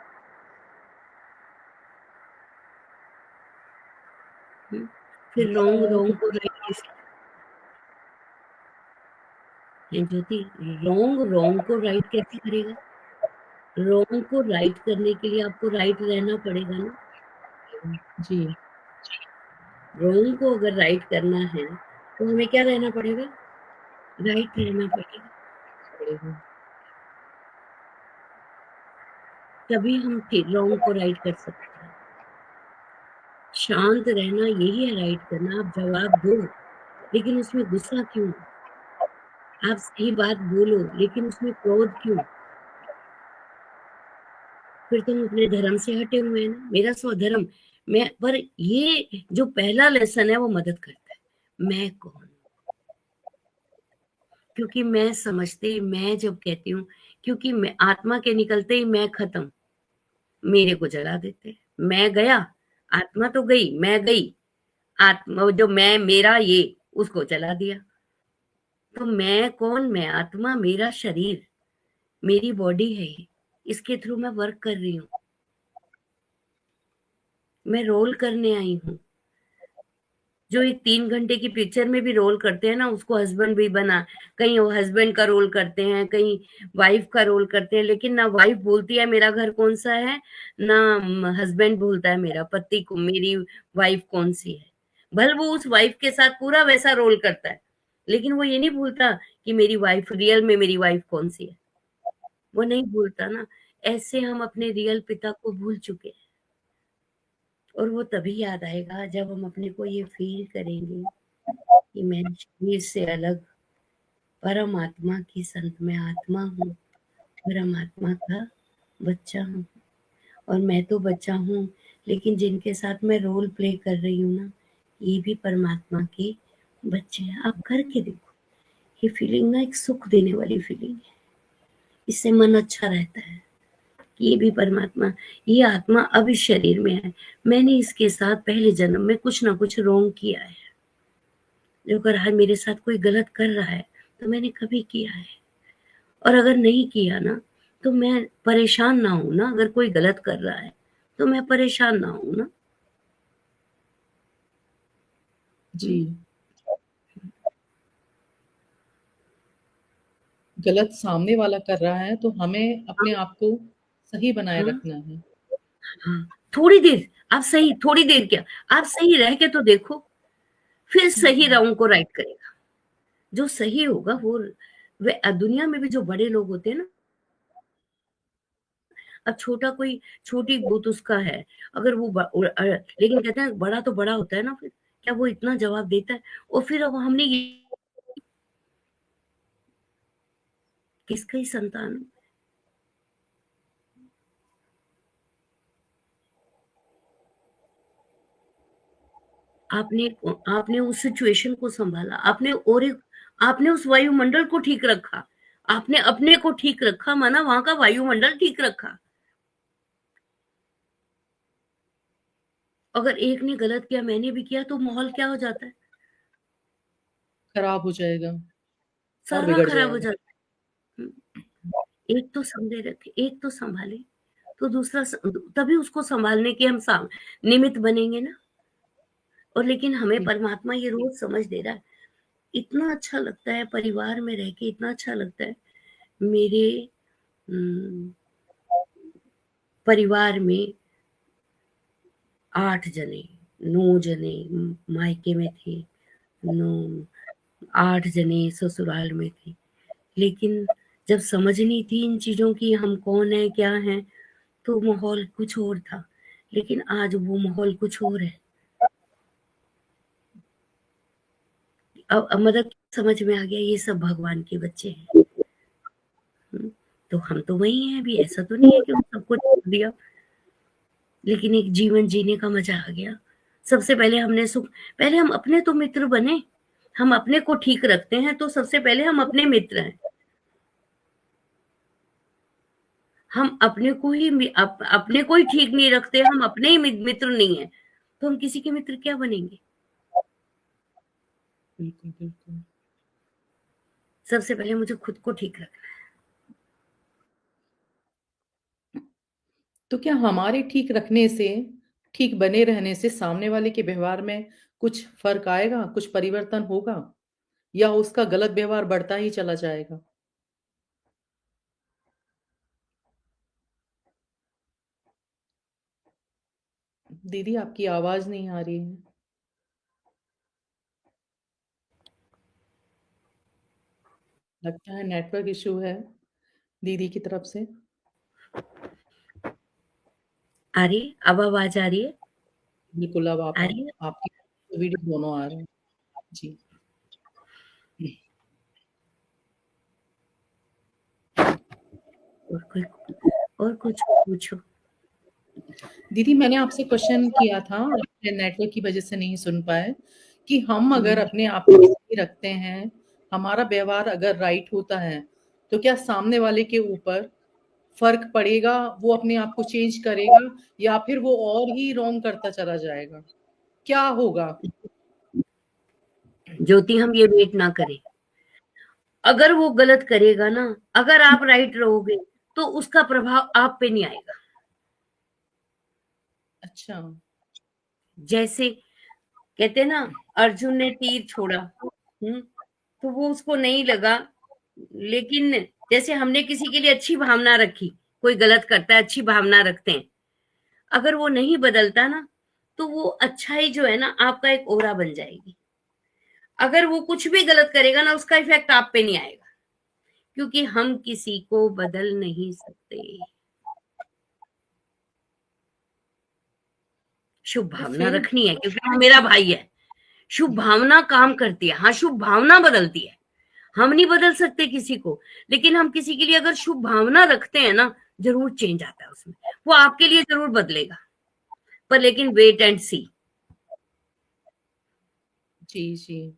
फिर रॉन्ग को राइट कैसे? ज्योति, रॉन्ग को राइट कैसे करेगा? रॉन्ग को राइट करने के लिए आपको राइट रहना पड़ेगा ना। जी। रॉन्ग को अगर राइट करना है तो हमें क्या रहना पड़ेगा? राइट रहना पड़ेगा, तभी हम फिर रॉन्ग को राइट कर सकते हैं। शांत रहना यही है राइट करना। आप जवाब दो, लेकिन उसमें गुस्सा क्यों? आप सही बात बोलो, लेकिन उसमें क्रोध क्यों? फिर तुम अपने धर्म से हटे हुए हैं ना। मेरा स्वधर्म, मैं, पर ये जो पहला लेसन है वो मदद करता है। मैं कौन? क्योंकि मैं समझते, मैं जब कहती हूँ, क्योंकि मैं आत्मा के निकलते ही मैं खत्म, मेरे को जला देते। मैं गया, आत्मा तो गई, मैं गई, आत्मा जो मैं मेरा ये उसको जला दिया। तो मैं कौन? मैं आत्मा, मेरा शरीर, मेरी बॉडी है ये, इसके थ्रू मैं वर्क कर रही हूँ, मैं रोल करने आई हूँ। जो एक 3 घंटे की पिक्चर में भी रोल करते हैं ना, उसको हस्बैंड भी बना, कहीं वो हस्बैंड का रोल करते हैं, कहीं वाइफ का रोल करते हैं, लेकिन ना वाइफ बोलती है मेरा घर कौन सा है, ना हस्बैंड बोलता है मेरा पति को मेरी वाइफ कौन सी है। भले वो उस वाइफ के साथ पूरा वैसा रोल करता है, लेकिन वो ये नहीं भूलता कि मेरी वाइफ रियल में मेरी वाइफ कौन सी है। वो नहीं भूलता ना। ऐसे हम अपने रियल पिता को भूल चुके हैं। और वो तभी याद आएगा जब हम अपने को ये फील करेंगे कि मैं शरीर से अलग परमात्मा की संत में आत्मा हूँ, परमात्मा का बच्चा हूँ। और मैं तो बच्चा हूँ, लेकिन जिनके साथ मैं रोल प्ले कर रही हूँ ना, ये भी परमात्मा के बच्चे हैं। आप करके देखो, ये फीलिंग ना एक सुख देने वाली फीलिंग है। इससे मन अच्छा रहता है। ये भी परमात्मा, ये आत्मा अब इस शरीर में है, मैंने इसके साथ पहले जन्म में कुछ ना कुछ रॉन्ग किया है। जो अगर आज मेरे साथ कोई गलत कर रहा है तो मैंने कभी किया है, और अगर नहीं किया ना तो मैं परेशान ना हूं ना। अगर कोई गलत कर रहा है तो मैं परेशान ना हूं ना। जी। गलत सामने वाला कर रहा है तो हमें अपने आप को सही बनाए हाँ, रखना है। हाँ, थोड़ी देर आप सही, थोड़ी देर क्या, आप सही रह के तो देखो, फिर सही रंग को राइट करेगा। जो सही होगा वो दुनिया में भी जो बड़े लोग होते हैं ना, अब छोटा कोई, छोटी बहुत उसका है, अगर वो लेकिन कहते हैं बड़ा तो बड़ा होता है ना, फिर क्या वो इतना जवाब देता है? और फिर अब हमने ये किसका ही संतान हूँ। आपने उस सिचुएशन को संभाला, आपने उस वायुमंडल को ठीक रखा, आपने अपने को ठीक रखा, माना वहां का वायुमंडल ठीक रखा। अगर एक ने गलत किया, मैंने भी किया, तो माहौल क्या हो जाता है? खराब हो जाएगा और सारा बिगड़ खराब हो जाएगा। जाता है। एक तो संदेह रखे, एक तो संभाले, तो दूसरा तभी उसको संभालने के हम निमित्त बनेंगे ना। और लेकिन हमें परमात्मा ये रोज समझ दे रहा है। इतना अच्छा लगता है परिवार में रह के, इतना अच्छा लगता है। मेरे परिवार में 8 जने, 9 जने मायके में थे, 8 जने ससुराल में थे। लेकिन जब समझनी थी इन चीज़ों की, हम कौन हैं, क्या हैं, तो माहौल कुछ और था। लेकिन आज वो माहौल कुछ और है। अब मतलब समझ में आ गया, ये सब भगवान के बच्चे हैं। तो हम तो वही हैं अभी, ऐसा तो नहीं है कि हम सब कुछ छोड़ दिया। लेकिन एक जीवन जीने का मजा आ गया। सबसे पहले पहले हम अपने तो मित्र बने। हम अपने को ठीक रखते हैं, तो सबसे पहले हम अपने मित्र हैं। हम अपने को ही ठीक नहीं रखते, हम अपने ही मित्र नहीं है, तो हम किसी के मित्र क्या बनेंगे? बिल्कुल, बिल्कुल। सबसे पहले मुझे खुद को ठीक रखना है। तो क्या हमारे ठीक रखने से, ठीक बने रहने से सामने वाले के व्यवहार में कुछ फ़र्क आएगा, कुछ परिवर्तन होगा? या उसका गलत व्यवहार बढ़ता ही चला जाएगा? दीदी आपकी आवाज़ नहीं आ रही है। लगता है नेटवर्क इश्यू है दीदी की तरफ से। आ रही है? अब आवाज़ आ रही है? बिल्कुल, अब आ रही है? आपकी वीडियो दोनों आ रहे हैं। जी। और कोई और कुछ पूछो। दीदी मैंने आपसे क्वेश्चन किया था, आपने नेटवर्क की वजह से नहीं सुन पाए, कि हम अगर हुँ, अपने आप को सही रखते हैं, हमारा व्यवहार अगर राइट होता है, तो क्या सामने वाले के ऊपर फ़र्क पड़ेगा, वो अपने आप को चेंज करेगा या फिर वो और ही रॉन्ग करता चला जाएगा? क्या होगा? ज्योति हम ये वेट ना करें। अगर वो गलत करेगा ना, अगर आप राइट रहोगे, तो उसका प्रभाव आप पे नहीं आएगा। अच्छा। जैसे कहते हैं ना, अर्जुन ने तीर छोड़ा, तो वो उसको नहीं लगा। लेकिन जैसे हमने किसी के लिए अच्छी भावना रखी, कोई गलत करता है, अच्छी भावना रखते हैं, अगर वो नहीं बदलता ना, तो वो अच्छाई जो है ना, आपका एक ओरा बन जाएगी। अगर वो कुछ भी गलत करेगा ना, उसका इफेक्ट आप पे नहीं आएगा, क्योंकि हम किसी को बदल नहीं सकते। शुभ तो भावना फिर रखनी है, क्योंकि वो मेरा भाई है। शुभ भावना काम करती है। हाँ, शुभ भावना बदलती है। हम नहीं बदल सकते किसी को, लेकिन हम किसी के लिए अगर शुभ भावना रखते हैं ना, जरूर चेंज आता है उसमें। वो आपके लिए जरूर बदलेगा, पर लेकिन वेट एंड सी। जी, जी।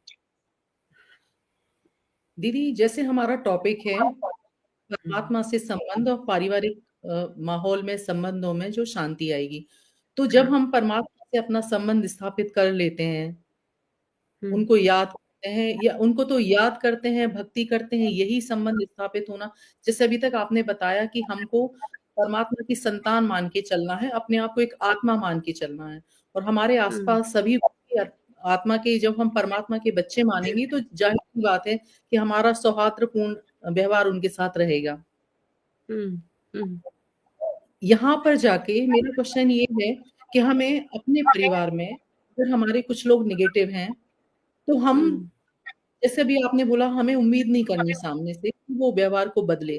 दीदी जैसे हमारा टॉपिक है परमात्मा से संबंध और पारिवारिक माहौल में संबंधों में जो शांति आएगी। तो जब हाँ। हम परमात्मा से अपना संबंध स्थापित कर लेते हैं, हम्म, उनको याद करते हैं या उनको तो याद करते हैं, भक्ति करते हैं, यही संबंध स्थापित होना। जैसे अभी तक आपने बताया कि हमको परमात्मा की संतान मान के चलना है, अपने आप को एक आत्मा मान के चलना है और हमारे हम्म, आस-पास सभी को भी आत्मा के, जब हम परमात्मा के बच्चे मानेंगे तो ज़ाहिर-सी बात है कि हमारा सौहार्दपूर्ण व्यवहार उनके साथ रहेगा। हम्म, हम्म, यहाँ पर जाके मेरा क्वेश्चन ये है कि हमें अपने परिवार में अगर हमारे कुछ लोग नेगेटिव हैं, तो हम, हम्म, जैसे अभी आपने बोला, हमें उम्मीद नहीं करनी सामने से कि वो व्यवहार को बदले।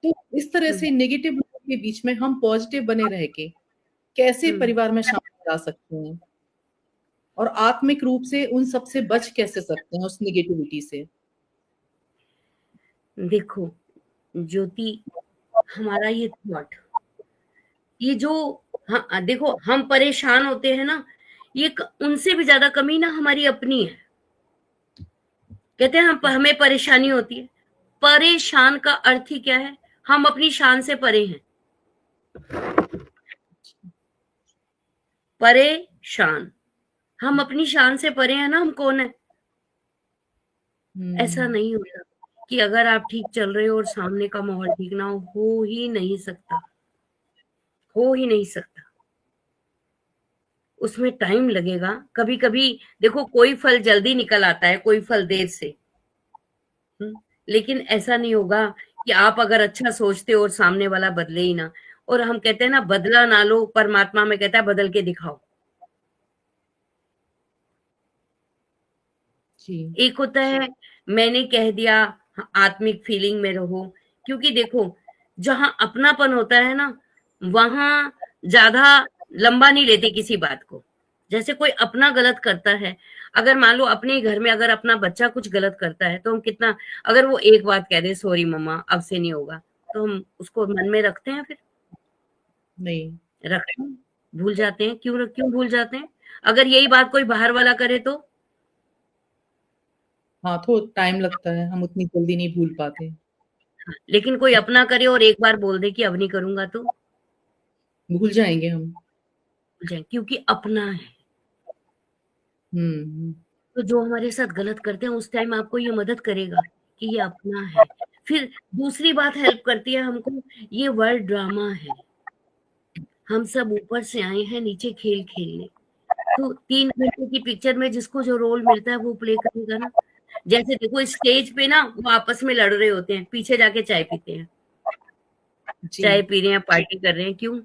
तो इस तरह हम्म, से नेगेटिव लोगों के बीच में हम पॉजिटिव बने रह के कैसे हम्म। परिवार में शामिल ला सकते हैं? और आत्मिक रूप से उन सब से बच कैसे सकते हैं उस नेगेटिविटी से? देखो, ज्योति, हमारा ये थॉट, ये जो हाँ, देखो हम परेशान होते हैं ना, ये उनसे भी ज्यादा कमी ना हमारी अपनी है। कहते हैं हमें परेशानी होती है, परेशान का अर्थ ही क्या है? हम अपनी शान से परे हैं। परेशान, हम अपनी शान से परे हैं ना, हम कौन है? ऐसा नहीं होता कि अगर आप ठीक चल रहे हो और सामने का माहौल ठीक ना हो ही नहीं सकता, हो ही नहीं सकता। उसमें टाइम लगेगा। कभी कभी देखो, कोई फल जल्दी निकल आता है, कोई फल देर से। लेकिन ऐसा नहीं होगा कि आप अगर अच्छा सोचते हो और सामने वाला बदले ही ना। और हम कहते हैं ना, बदला ना लो, परमात्मा में कहता है बदल के दिखाओ। जी। एक होता है मैंने कह दिया, आत्मिक फीलिंग में रहो। क्योंकि देखो, जहां अपनापन होता है ना, वहां ज्यादा लंबा नहीं लेते किसी बात को। जैसे कोई अपना गलत करता है, अगर मान लो अपने घर में अगर अपना बच्चा कुछ गलत करता है, तो हम कितना, अगर वो एक बात कह दे, सॉरी मम्मा अब से नहीं होगा, तो हम उसको मन में रखते हैं? फिर नहीं। रखते हैं? भूल जाते हैं। क्यों क्यों भूल जाते हैं? अगर यही बात कोई बाहर वाला करे तो? हाँ, तो टाइम लगता है, हम उतनी जल्दी नहीं भूल पाते। लेकिन कोई अपना करे और एक बार बोल दे कि अब नहीं करूंगा, तो भूल जाएँगे हम। भूल जाए, क्योंकि अपना है। हुँ। तो जो हमारे साथ गलत करते हैं, उस टाइम आपको ये मदद करेगा कि ये अपना है। फिर दूसरी बात हेल्प करती है हमको, ये वर्ल्ड ड्रामा है। हम सब ऊपर से आए हैं नीचे खेल खेलने। तो 3 घंटे की पिक्चर में जिसको जो रोल मिलता है वो प्ले करेगा ना। जैसे देखो, स्टेज पे ना वो आपस में लड़ रहे होते हैं, पीछे जाके चाय पीते हैं। जी। चाय पी रहे हैं, पार्टी कर रहे हैं, क्यों?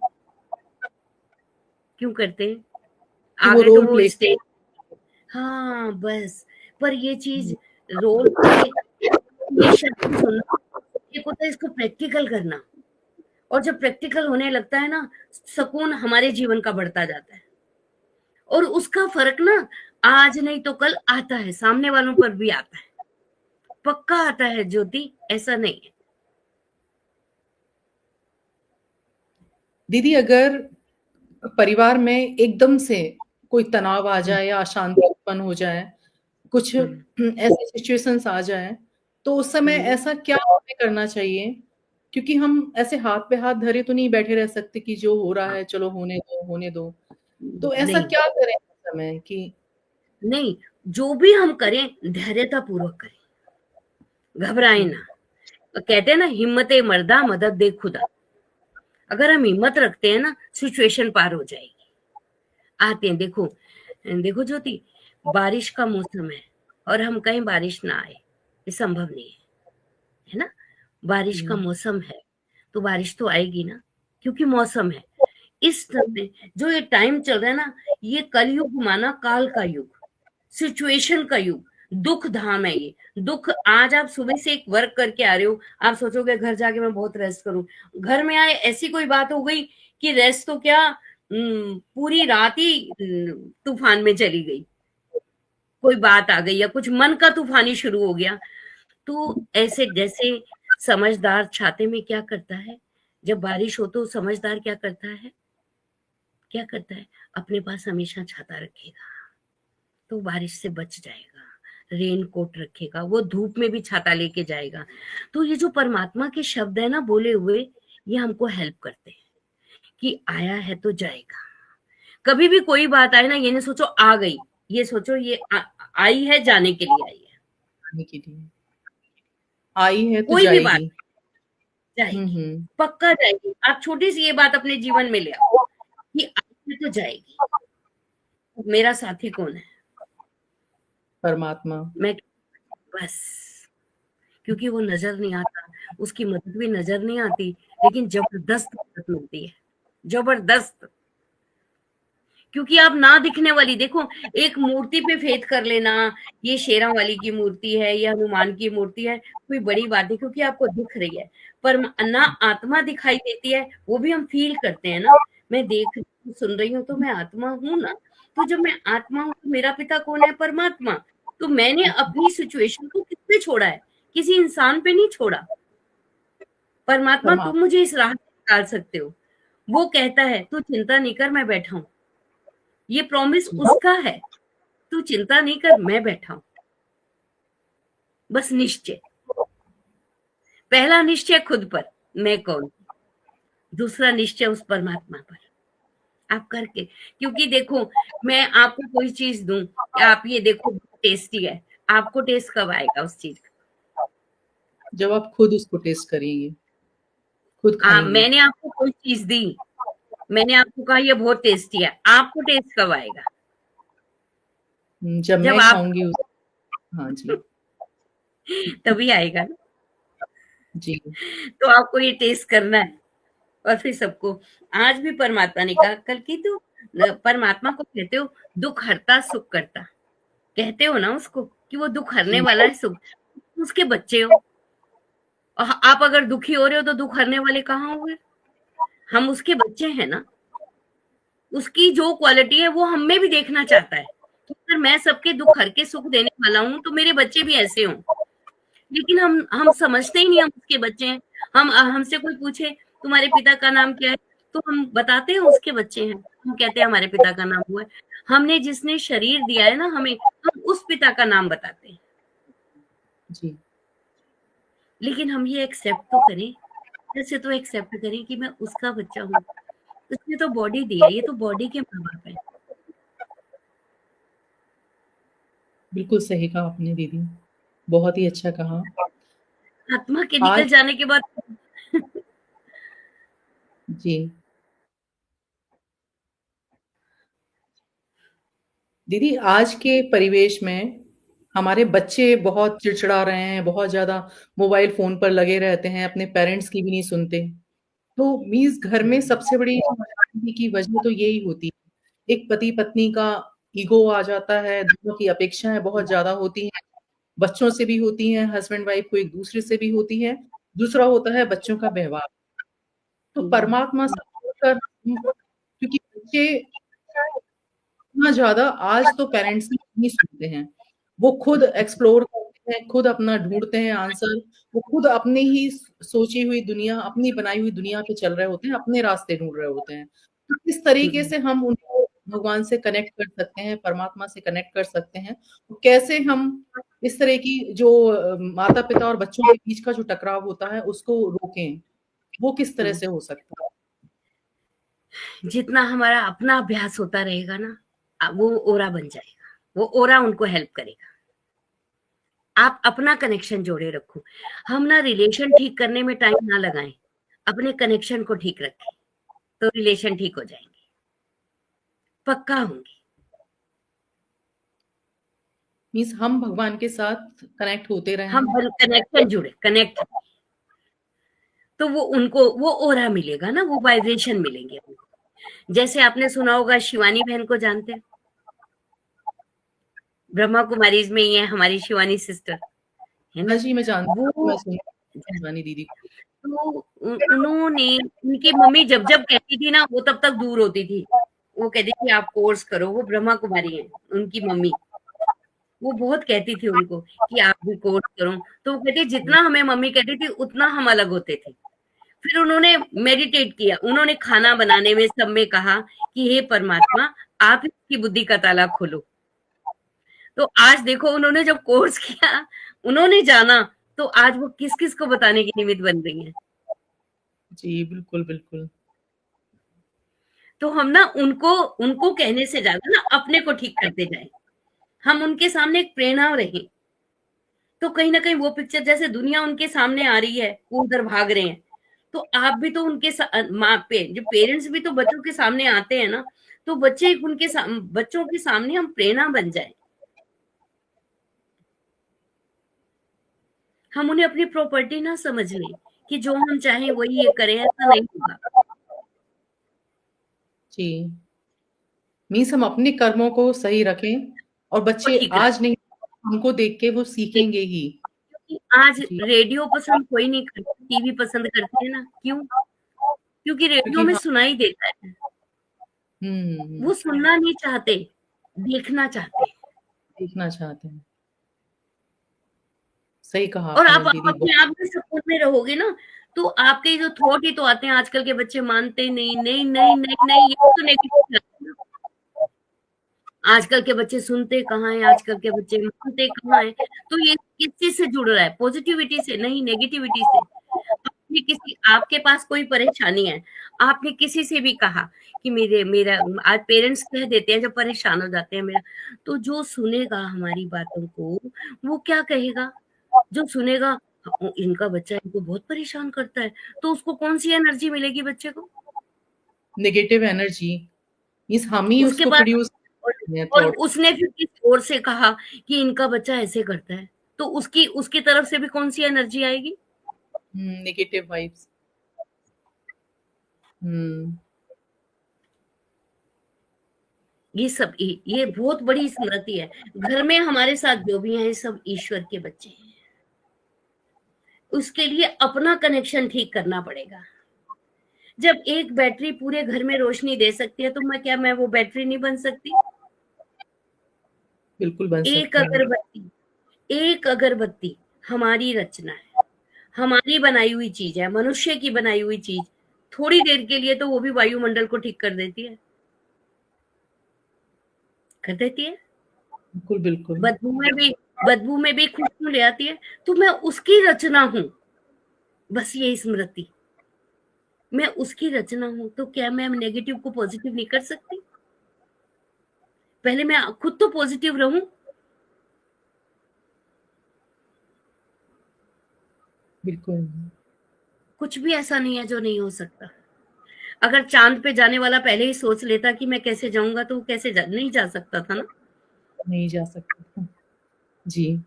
क्यों करते हैं? कि वो आगे तो रोल वो प्ले स्टेज, हाँ, बस। पर ये चीज़, हुँ। रोल प्ले, ये शब्द सुनना, एक होता है इसको प्रैक्टिकल करना। और जब प्रैक्टिकल होने लगता है ना, सुकून हमारे जीवन का बढ़ता जाता है। और उसका फ़र्क ना आज नहीं तो कल आता है, सामने वालों पर भी आता है। पक्का आता है ज्योति, ऐसा नहीं है। दीदी, अगर परिवार में एकदम से कोई तनाव आ हुँ, जाए या अशांति उत्पन्न हो जाए, कुछ हुँ, ऐसे सिचुएशंस आ जाएँ, तो उस समय हुँ। ऐसा क्या हमें करना चाहिए? क्योंकि हम ऐसे हाथ पे हाथ धरे तो नहीं बैठे रह सकते कि जो हो रहा हाँ, है चलो होने दो, होने दो। तो ऐसा नहीं, क्या करें उस समय कि नहीं, जो भी हम करें धैर्यतापूर्वक करें, घबराएँ जी। ना। कहते हैं ना, हिम्मते मर्दा मदद दे खुदा। अगर हम हिम्मत रखते हैं ना, सिचुएशन पार हो जाएगी। आते हैं, देखो, देखो ज्योति, बारिश का मौसम है और हम कहें बारिश ना आए, ये संभव नहीं है, है ना? बारिश का हुँ। मौसम है, तो बारिश तो आएगी ना, क्योंकि मौसम है। इस समय जो ये टाइम चल रहा है ना, ये कलयुग माना काल का युग, सिचुएशन का युग, दुख धाम है ये। दुख, आज आप सुबह से एक वर्क करके आ रहे हो, आप सोचोगे घर जाके मैं बहुत रेस्ट करूँ। घर में आए ऐसी कोई बात हो गई कि रेस्ट तो क्या, पूरी रात ही तूफान में चली गई। कोई बात आ गई या कुछ मन का तूफानी शुरू हो गया। तो ऐसे जैसे समझदार छाते में क्या करता है, जब बारिश हो तो समझदार क्या करता है? क्या करता है? अपने पास हमेशा छाता रखेगा, तो बारिश से बच जाएगा। रेन कोट रखेगा, वो धूप में भी छाता लेके जाएगा। तो ये जो परमात्मा के शब्द है ना बोले हुए, ये हमको हेल्प करते हैं कि आया है तो जाएगा। कभी भी कोई बात आए ना, ये नहीं सोचो आ गई, ये सोचो ये आई है, जाने के लिए आई है। आने के लिए। आई है तो कोई भी बात जाएगी। हुँ, जाएगी, हुँ। पक्का जाएगी। आप छोटी सी ये बात अपने जीवन में ले आओ कि आई है तो जाएगी। मेरा साथी कौन है? परमात्मा। मैं, बस। क्योंकि वो नजर नहीं आता, उसकी मदद भी नजर नहीं आती, लेकिन जबरदस्त मदद मिलती है, जबरदस्त। क्योंकि आप ना दिखने वाली, देखो, एक मूर्ति पे फेथ कर लेना, ये शेरा वाली की मूर्ति है, ये हनुमान की मूर्ति है, कोई बड़ी बात नहीं, क्योंकि आपको दिख रही है। पर ना आत्मा दिखाई देती है, वो भी हम फील करते हैं ना। मैं देख रही हूँ, सुन रही हूँ, तो मैं आत्मा हूँ ना। तो जब मैं आत्मा हूँ तो मेरा पिता कौन है? परमात्मा। तो मैंने अपनी सिचुएशन को किस पे छोड़ा है? किसी इंसान पे नहीं छोड़ा। परमात्मा परमात्मा तुम मुझे इस राह से निकाल सकते हो। वो कहता है तू चिंता नहीं कर, मैं बैठा हूं। ये प्रॉमिस उसका है, तू चिंता नहीं कर, मैं बैठा हूं। बस निश्चय, पहला निश्चय खुद पर, मैं कौन हूं। दूसरा निश्चय उस परमात्मा पर, आप करके। क्योंकि देखो, मैं आपको कोई चीज दूं, आप ये देखो टेस्टी है, आपको टेस्ट कब आएगा उस चीज का? जब आप खुद उसको टेस्ट करेंगे, खुद खाएंगे। मैंने आपको कोई चीज दी, मैंने आपको कहा ये बहुत टेस्टी है, आपको टेस्ट कब आएगा? जब जब मैं आप खाऊंगी हाँ जी। तभी आएगा ना। जी। तो आपको ये टेस्ट करना है, और फिर सबको। आज भी परमात्मा ने कहा, कल की तो परमात्मा को कहते हो दुख हरता सुख करता, कहते हो ना उसको कि वो दुख हरने जी। वाला है, सुख, उसके बच्चे हो। और आप अगर दुखी हो रहे हो तो दुख हरने वाले कहाँ हुए? हम उसके बच्चे हैं ना। उसकी जो क्वालिटी है वो हम में भी देखना चाहता है। तो अगर मैं सबके दुख हर के सुख देने वाला हूँ तो मेरे बच्चे भी ऐसे हों। लेकिन हम समझते ही नहीं हम उसके बच्चे हैं। हम हमसे कोई पूछे तुम्हारे पिता का नाम क्या है, तो हम बताते हैं उसके बच्चे हैं। हम कहते हैं हमारे पिता का नाम हुआ है। हमने जिसने शरीर दिया है ना हमें, हम उस पिता का नाम बताते हैं। जी। लेकिन हम ये एक्सेप्ट तो करें, जैसे तो एक्सेप्ट करें कि मैं उसका बच्चा हूँ। उसने तो बॉडी दी है, ये तो बॉडी के माँ बाप है। बिल्कुल सही कहा आपने दीदी, बहुत ही अच्छा कहा। आत्मा के आज निकल जाने के बाद जी। दीदी, आज के परिवेश में हमारे बच्चे बहुत चिड़चिड़ा रहे हैं, बहुत ज़्यादा मोबाइल फ़ोन पर लगे रहते हैं, अपने पेरेंट्स की भी नहीं सुनते। तो मीन्स घर में सबसे बड़ी नाराज़गी की वजह तो यही होती है। एक पति-पत्नी का ईगो आ जाता है, दोनों की अपेक्षाएँ बहुत ज़्यादा होती हैं, बच्चों से भी होती हैं, हस्बैंड-वाइफ को एक-दूसरे से भी होती है। दूसरा होता है बच्चों का व्यवहार। तो परमात्मा से जुड़कर क्योंकि बच्चे इतना ज़्यादा आज तो पेरेंट्स की नहीं सुनते हैं। वो खुद एक्सप्लोर करते हैं, खुद अपना ढूँढते हैं आंसर, वो खुद अपनी ही सोची हुई दुनिया, अपनी बनाई हुई दुनिया पे चल रहे होते हैं, अपने रास्ते ढूँढ रहे होते हैं। तो किस तरीके से हम उनको भगवान से कनेक्ट कर सकते हैं, परमात्मा से कनेक्ट कर सकते हैं? तो कैसे हम इस तरह की जो माता-पिता और बच्चों के बीच का जो टकराव होता है, उसको रोकें? वो किस तरह से हो सकता है? जितना हमारा अपना अभ्यास होता रहेगा ना, वो ओरा बन जाएगा। वो ओरा उनको हेल्प करेगा। आप अपना कनेक्शन जोड़े रखो। हम ना रिलेशन ठीक करने में टाइम ना लगाएं, अपने कनेक्शन को ठीक रखें, तो रिलेशन ठीक हो जाएंगे, पक्का होंगे। मीन्स हम भगवान के साथ कनेक्ट होते हम रहें। कनेक्शन जुड़े, कनेक्ट, तो वो उनको वो ओरा मिलेगा ना, वो वाइब्रेशन मिलेंगे उनको। जैसे आपने सुना होगा, शिवानी बहन को जानते हैं? ब्रह्मा कुमारीज में ही है हमारी शिवानी सिस्टर, है हाँ ना? जी, मैं जानती हूँ, वो मैं सुनी हूँ शिवानी दीदी को। तो उन्होंने, उनकी मम्मी जब जब कहती थी ना, वो तब तक दूर होती थी। वो कहती थी आप कोर्स करो। वो ब्रह्मा कुमारी है उनकी मम्मी। वो बहुत कहती थी उनको कि आप भी कोर्स करो। तो वो कहती जितना हमें मम्मी कहती थी उतना हम अलग होते थे। फिर उन्होंने मेडिटेट किया, उन्होंने खाना बनाने में सब में कहा कि हे परमात्मा, आप ही की बुद्धि का ताला खोलो। तो आज देखो, उन्होंने जब कोर्स किया, उन्होंने जाना, तो आज वो किस किस को बताने की निमित्त बन रही हैं। जी, बिल्कुल, बिल्कुल। तो हम ना उनको उनको कहने से ज्यादा ना अपने को ठीक करते जाएं। हम उनके सामने एक प्रेरणा रहें। तो कहीं ना कहीं वो पिक्चर, जैसे दुनिया उनके सामने आ रही है, वो उधर भाग रहे हैं, तो आप भी तो उनके माँ पे जो पेरेंट्स भी तो बच्चों के सामने आते हैं ना, तो बच्चे उनके बच्चों के सामने हम प्रेरणा बन जाए। हम उन्हें अपनी प्रॉपर्टी ना समझ लें कि जो हम चाहें वही ये करें, ऐसा नहीं होगा। जी, मीन्स हम अपने कर्मों को सही रखें और वो बच्चे ठीक आज रखें। नहीं, हमको देख के वो सीखेंगे ही। क्योंकि आज जी, रेडियो पसंद कोई नहीं करता, टीवी पसंद करते हैं ना, क्यों? क्योंकि रेडियो क्योंकि में हाँ, सुनाई देता है। हुँ, वो सुनना नहीं चाहते, देखना चाहते हैं। सीखना चाहते हैं। सही कहा और आपने आप दीदी अपने आप में सपोर्ट में रहोगे ना, तो आपके जो थॉट ही तो आते हैं, आजकल के बच्चे मानते नहीं, नहीं, नहीं, नहीं, नहीं, ये तो नेगेटिव है ना। आजकल के बच्चे सुनते कहाँ हैं, आजकल के बच्चे मानते कहाँ हैं। तो ये किस चीज़ से जुड़ रहा है? पॉजिटिविटी से, नहीं नेगेटिविटी से। आपके पास कोई परेशानी है, आपने किसी से भी कहा कि मेरा आज पेरेंट्स कह देते हैं जब परेशान हो जाते हैं मेरा, तो जो सुनेगा हमारी बातों को, वो क्या कहेगा? जो सुनेगा, इनका बच्चा इनको बहुत परेशान करता है, तो उसको कौन-सी एनर्जी मिलेगी बच्चे को? नेगेटिव एनर्जी मीन्स हम ही उसके उसको बाद प्रोड्यूस और करते हैं और थॉट। उसने फिर किसी और से कहा कि इनका बच्चा ऐसे करता है, तो उसकी उसकी तरफ से भी कौन-सी एनर्जी आएगी? Negative vibes. ये बहुत बड़ी स्मृति है। घर में हमारे साथ जो भी हैं, सब ईश्वर के बच्चे हैं। उसके लिए अपना कनेक्शन ठीक करना पड़ेगा। जब एक बैटरी पूरे घर में रोशनी दे सकती है, तो मैं वो बैटरी नहीं बन सकती? बिल्कुल बन एक सकती हैं। अगरबत्ती एक अगरबत्ती हमारी रचना है, हमारी बनाई हुई चीज़ है, मनुष्य की बनाई हुई चीज़। थोड़ी देर के लिए तो वो भी वायुमंडल को ठीक कर देती है। कर देती है। बिल्कुल, बिल्कुल। बदबू में भी खुशबू ले आती है, तो मैं उसकी रचना हूँ। बस ये स्मृति, मैं उसकी रचना हूँ, तो क्या मैं नेगेटिव को पॉजिटिव नहीं कर सकती? पहले मैं खुद तो पॉजिटिव रहूं। बिल्कुल। कुछ भी ऐसा नहीं है जो नहीं हो सकता। अगर चांद पे जाने वाला पहले ही सोच लेता कि मैं कैसे जाऊंगा, तो वो नहीं जा सकता था ना। नहीं जा सकता। जी।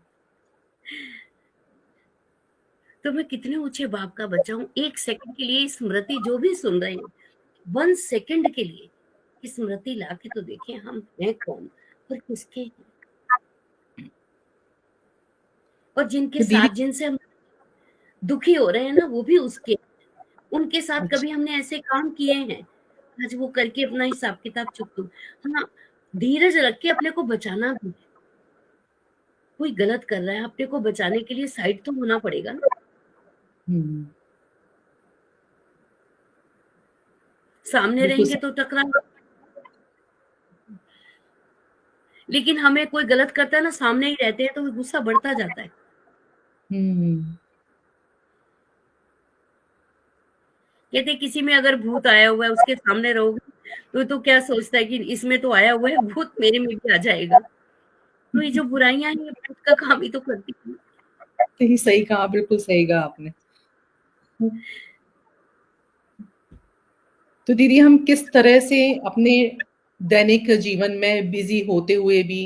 तो मैं कितने ऊंचे बाप का बच्चा हूँ, 1 सेकंड के लिए स्मृति जो भी सुन रहे हैं, 1 सेकंड के लिए स्मृति ला के तो देखें हम हैं कौन और किसके हैं। और तो दीदी, जिनसे हम दुखी हो रहे हैं ना, वो भी उसके, उनके साथ अच्छा, कभी हमने ऐसे काम किए हैं, आज वो करके अपना हिसाब किताब चुकतू। हाँ, धीरज रख के अपने को बचाना भी है। कोई गलत कर रहा है, अपने को बचाने के लिए साइड तो होना पड़ेगा ना। हुँ, सामने बिल्कुल रहेंगे सही। तो टकराएंगे, लेकिन हमें कोई गलत करता है ना, सामने ही रहते हैं, तो गुस्सा बढ़ता जाता है। हुँ, कहते किसी में अगर भूत आया हुआ है, उसके सामने रहोगे तो क्या सोचता है कि इसमें तो आया हुआ है भूत, मेरे में भी आ जाएगा। तो ये जो बुराइयां हैं, ये भूत का काम ही तो करती है। सही सही कहा, बिल्कुल सही कहा आपने। तो दीदी, हम किस तरह से अपने दैनिक जीवन में बिज़ी होते हुए भी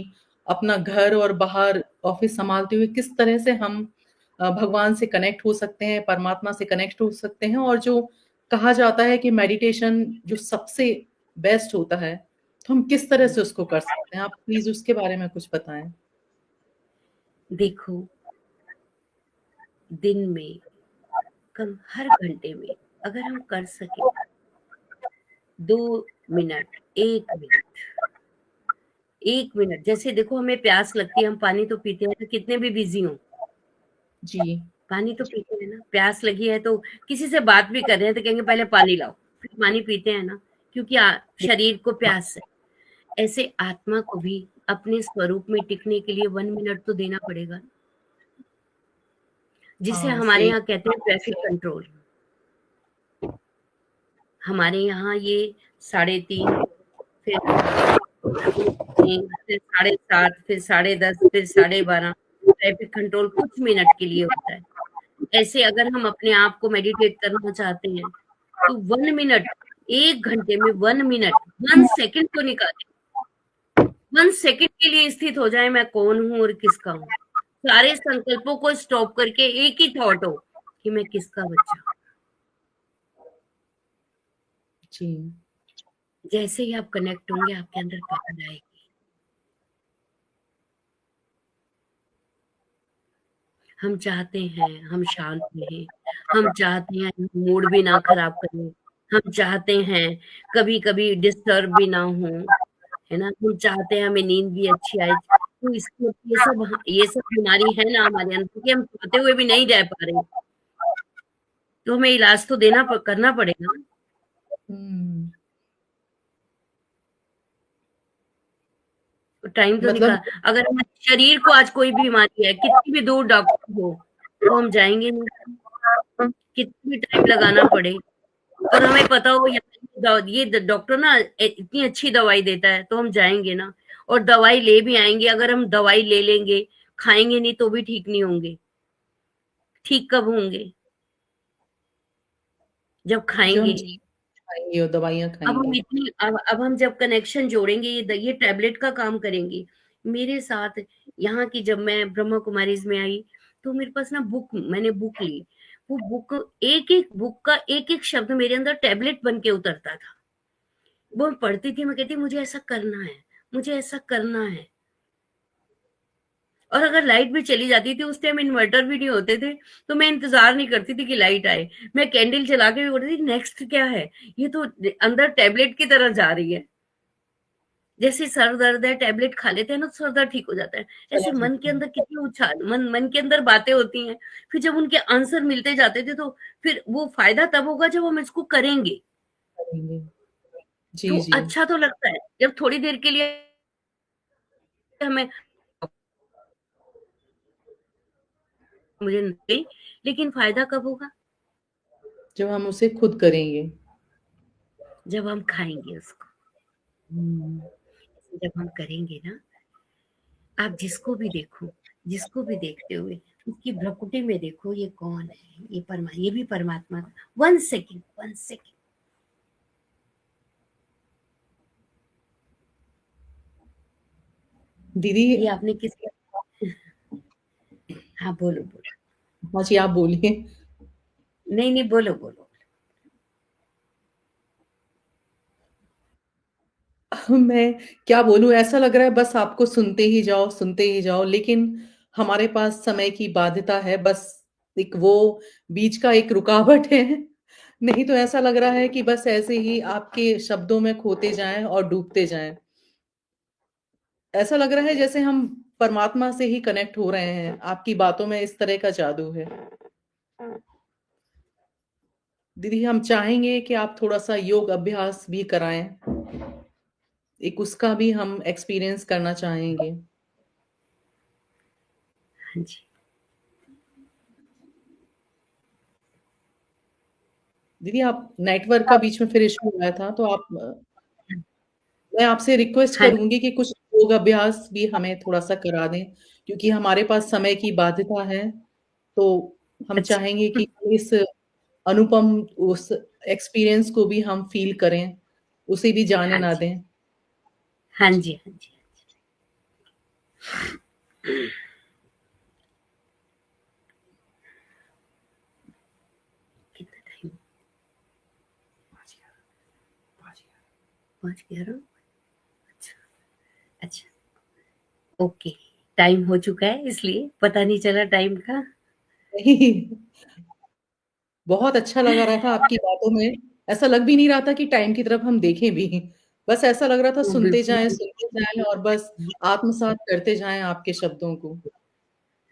अपना घर और बाहर ऑफ़िस सँभालते हुए किस तरह से हम भगवान से कनेक्ट हो सकते हैं, परमात्मा से कनेक्ट हो सकते हैं, और जो कहा जाता है कि मेडिटेशन जो सबसे बेस्ट होता है, तो हम किस तरह से उसको कर सकते हैं? आप प्लीज़ उसके बारे में कुछ बताएँ? देखो, दिन में कम हर घंटे में अगर हम कर सके 2 मिनट, 1 मिनट, 1 मिनट, जैसे देखो हमें प्यास लगती है, हम पानी तो पीते हैं, कितने भी बिजी हों, जी, पानी तो पीते हैं ना। प्यास लगी है तो किसी से बात भी कर रहे हैं तो कहेंगे पहले पानी लाओ, फिर पानी पीते हैं ना, क्योंकि शरीर को प्यास है। ऐसे आत्मा को भी अपने स्वरूप में टिकने के लिए 1 मिनट तो देना पड़ेगा, जिसे हाँ, हमारे सही। यहाँ कहते हैं ट्रैफिक कंट्रोल। हमारे यहाँ ये 3:30, फिर 3, फिर 7:30, फिर 10:30, फिर 12:30, ट्रैफिक कंट्रोल कुछ मिनट के लिए होता है। ऐसे अगर हम अपने आप को मेडिटेट करना चाहते हैं, तो 1 मिनट, 1 घंटे में 1 मिनट, 1 सेकंड तो निकालें। 1 सेकंड के लिए स्थित हो जाए, मैं कौन हूँ और किसका हूँ। सारे संकल्पों को स्टॉप करके एक ही थॉट हो कि मैं किसका बच्चा हूँ। जी। जैसे ही आप कनेक्ट होंगे, आपके अंदर पावर आएगी। हम चाहते हैं हम शांत रहें, हम चाहते हैं मूड भी ना खराब करें, हम चाहते हैं कभी-कभी डिस्टर्ब भी ना हो, है ना? हम चाहते हैं हमें नींद भी अच्छी आए। तो इसको ये सब बीमारी है ना हमारे अंदर, कि हम चाहते हुए भी नहीं रह पा रहे। तो हमें इलाज तो करना पड़ेगा ना। हम्म, टाइम तो मतलब अगर हमारे शरीर को आज कोई बीमारी है, कितनी भी दूर डॉक्टर हो, तो हम जाएंगे नहीं, कितनी भी टाइम लगाना पड़े। और हमें पता हो ये डॉक्टर ना इतनी अच्छी दवाई देता है, तो हम जाएंगे ना। और दवाई ले भी आएंगे। अगर हम दवाई ले लेंगे, खाएंगे नहीं, तो भी ठीक नहीं होंगे। ठीक कब होंगे? जब जब हम खाएंगे। खाएंगे और दवाइयाँ खाएंगे। अब हम जब कनेक्शन जोड़ेंगे, ये टैबलेट का काम करेंगे। मेरे साथ यहाँ की, जब मैं ब्रह्मा कुमारीज में आई, तो मेरे पास ना मैंने बुक ली। वो बुक, एक एक बुक का एक एक शब्द मेरे अंदर टैबलेट बन के उतरता था। वो मैं पढ़ती थी, मैं कहती मुझे ऐसा करना है, मुझे ऐसा करना है। और अगर लाइट भी चली जाती थी, उस टाइम इन्वर्टर भी नहीं होते थे, तो मैं इंतजार नहीं करती थी कि लाइट आए। मैं कैंडल जला के भी बोलती थी नेक्स्ट क्या है, ये तो अंदर टैबलेट की तरह जा रही है। जैसे सर दर्द है, टैबलेट खा लेते हैं ना, तो सर दर्द ठीक हो जाता है। ऐसे चला मन के जाता है। अंदर कितनी उछाल, मन के अंदर बातें होती हैं। फिर जब उनके आंसर मिलते जाते थे, तो फिर वो फायदा तब होगा जब हम इसको करेंगे। करेंगे। तो जी, जी। अच्छा तो लगता है जब थोड़ी देर के लिए हमें, मुझे नहीं, लेकिन फायदा कब होगा? जब हम उसे खुद करेंगे। जब हम खाएंगे उसको। हुँ। जब हम करेंगे ना, आप जिसको भी देखते हुए उसकी भ्रुकुटी में देखो, ये कौन है? ये भी परमात्मा का। 1 सेकंड, 1 सेकंड। दीदी। ये आपने किसी, हाँ, बोलो, बोलो। हाँ जी, आप बोलिए। नहीं, नहीं, बोलो, बोलो। मैं क्या बोलूँ, ऐसा लग रहा है बस आपको सुनते ही जाओ, लेकिन हमारे पास समय की बाध्यता है, बस एक वो बीच का एक रुकावट है। नहीं तो ऐसा लग रहा है कि बस ऐसे ही आपके शब्दों में खोते जाएँ और डूबते जाएँ। ऐसा लग रहा है जैसे हम परमात्मा से ही कनेक्ट हो रहे हैं, आपकी बातों में इस तरह का जादू है। दीदी, हम चाहेंगे कि आप थोड़ा-सा योग अभ्यास भी कराएँ। एक उसका भी हम एक्सपीरियंस करना चाहेंगे। हाँ जी। दीदी, आप नेटवर्क का बीच में फिर इश्यू आया था, तो मैं आपसे रिक्वेस्ट हाँ, करूँगी कि कुछ योग अभ्यास भी हमें थोड़ा-सा करा दें, क्योंकि हमारे पास समय की बाध्यता है, तो हम चाहेंगे अच्छा। कि इस अनुपम उस एक्सपीरियंस को भी हम फ़ील करें, उसे भी जाने हाँ ना जी, दें। हाँ जी। जी, हाँ जी। कितना टाइम? 5:11। अच्छा, अच्छा, ओके। टाइम हो चुका है, इसलिए पता नहीं चला टाइम का। नहीं, बहुत अच्छा लग रहा था आपकी बातों में, ऐसा लग भी नहीं रहा था कि टाइम की तरफ हम देखें भी। बस ऐसा लग रहा था वो बिल्कुल सुनते जाएँ और बस आत्मसात करते जाएँ आपके शब्दों को।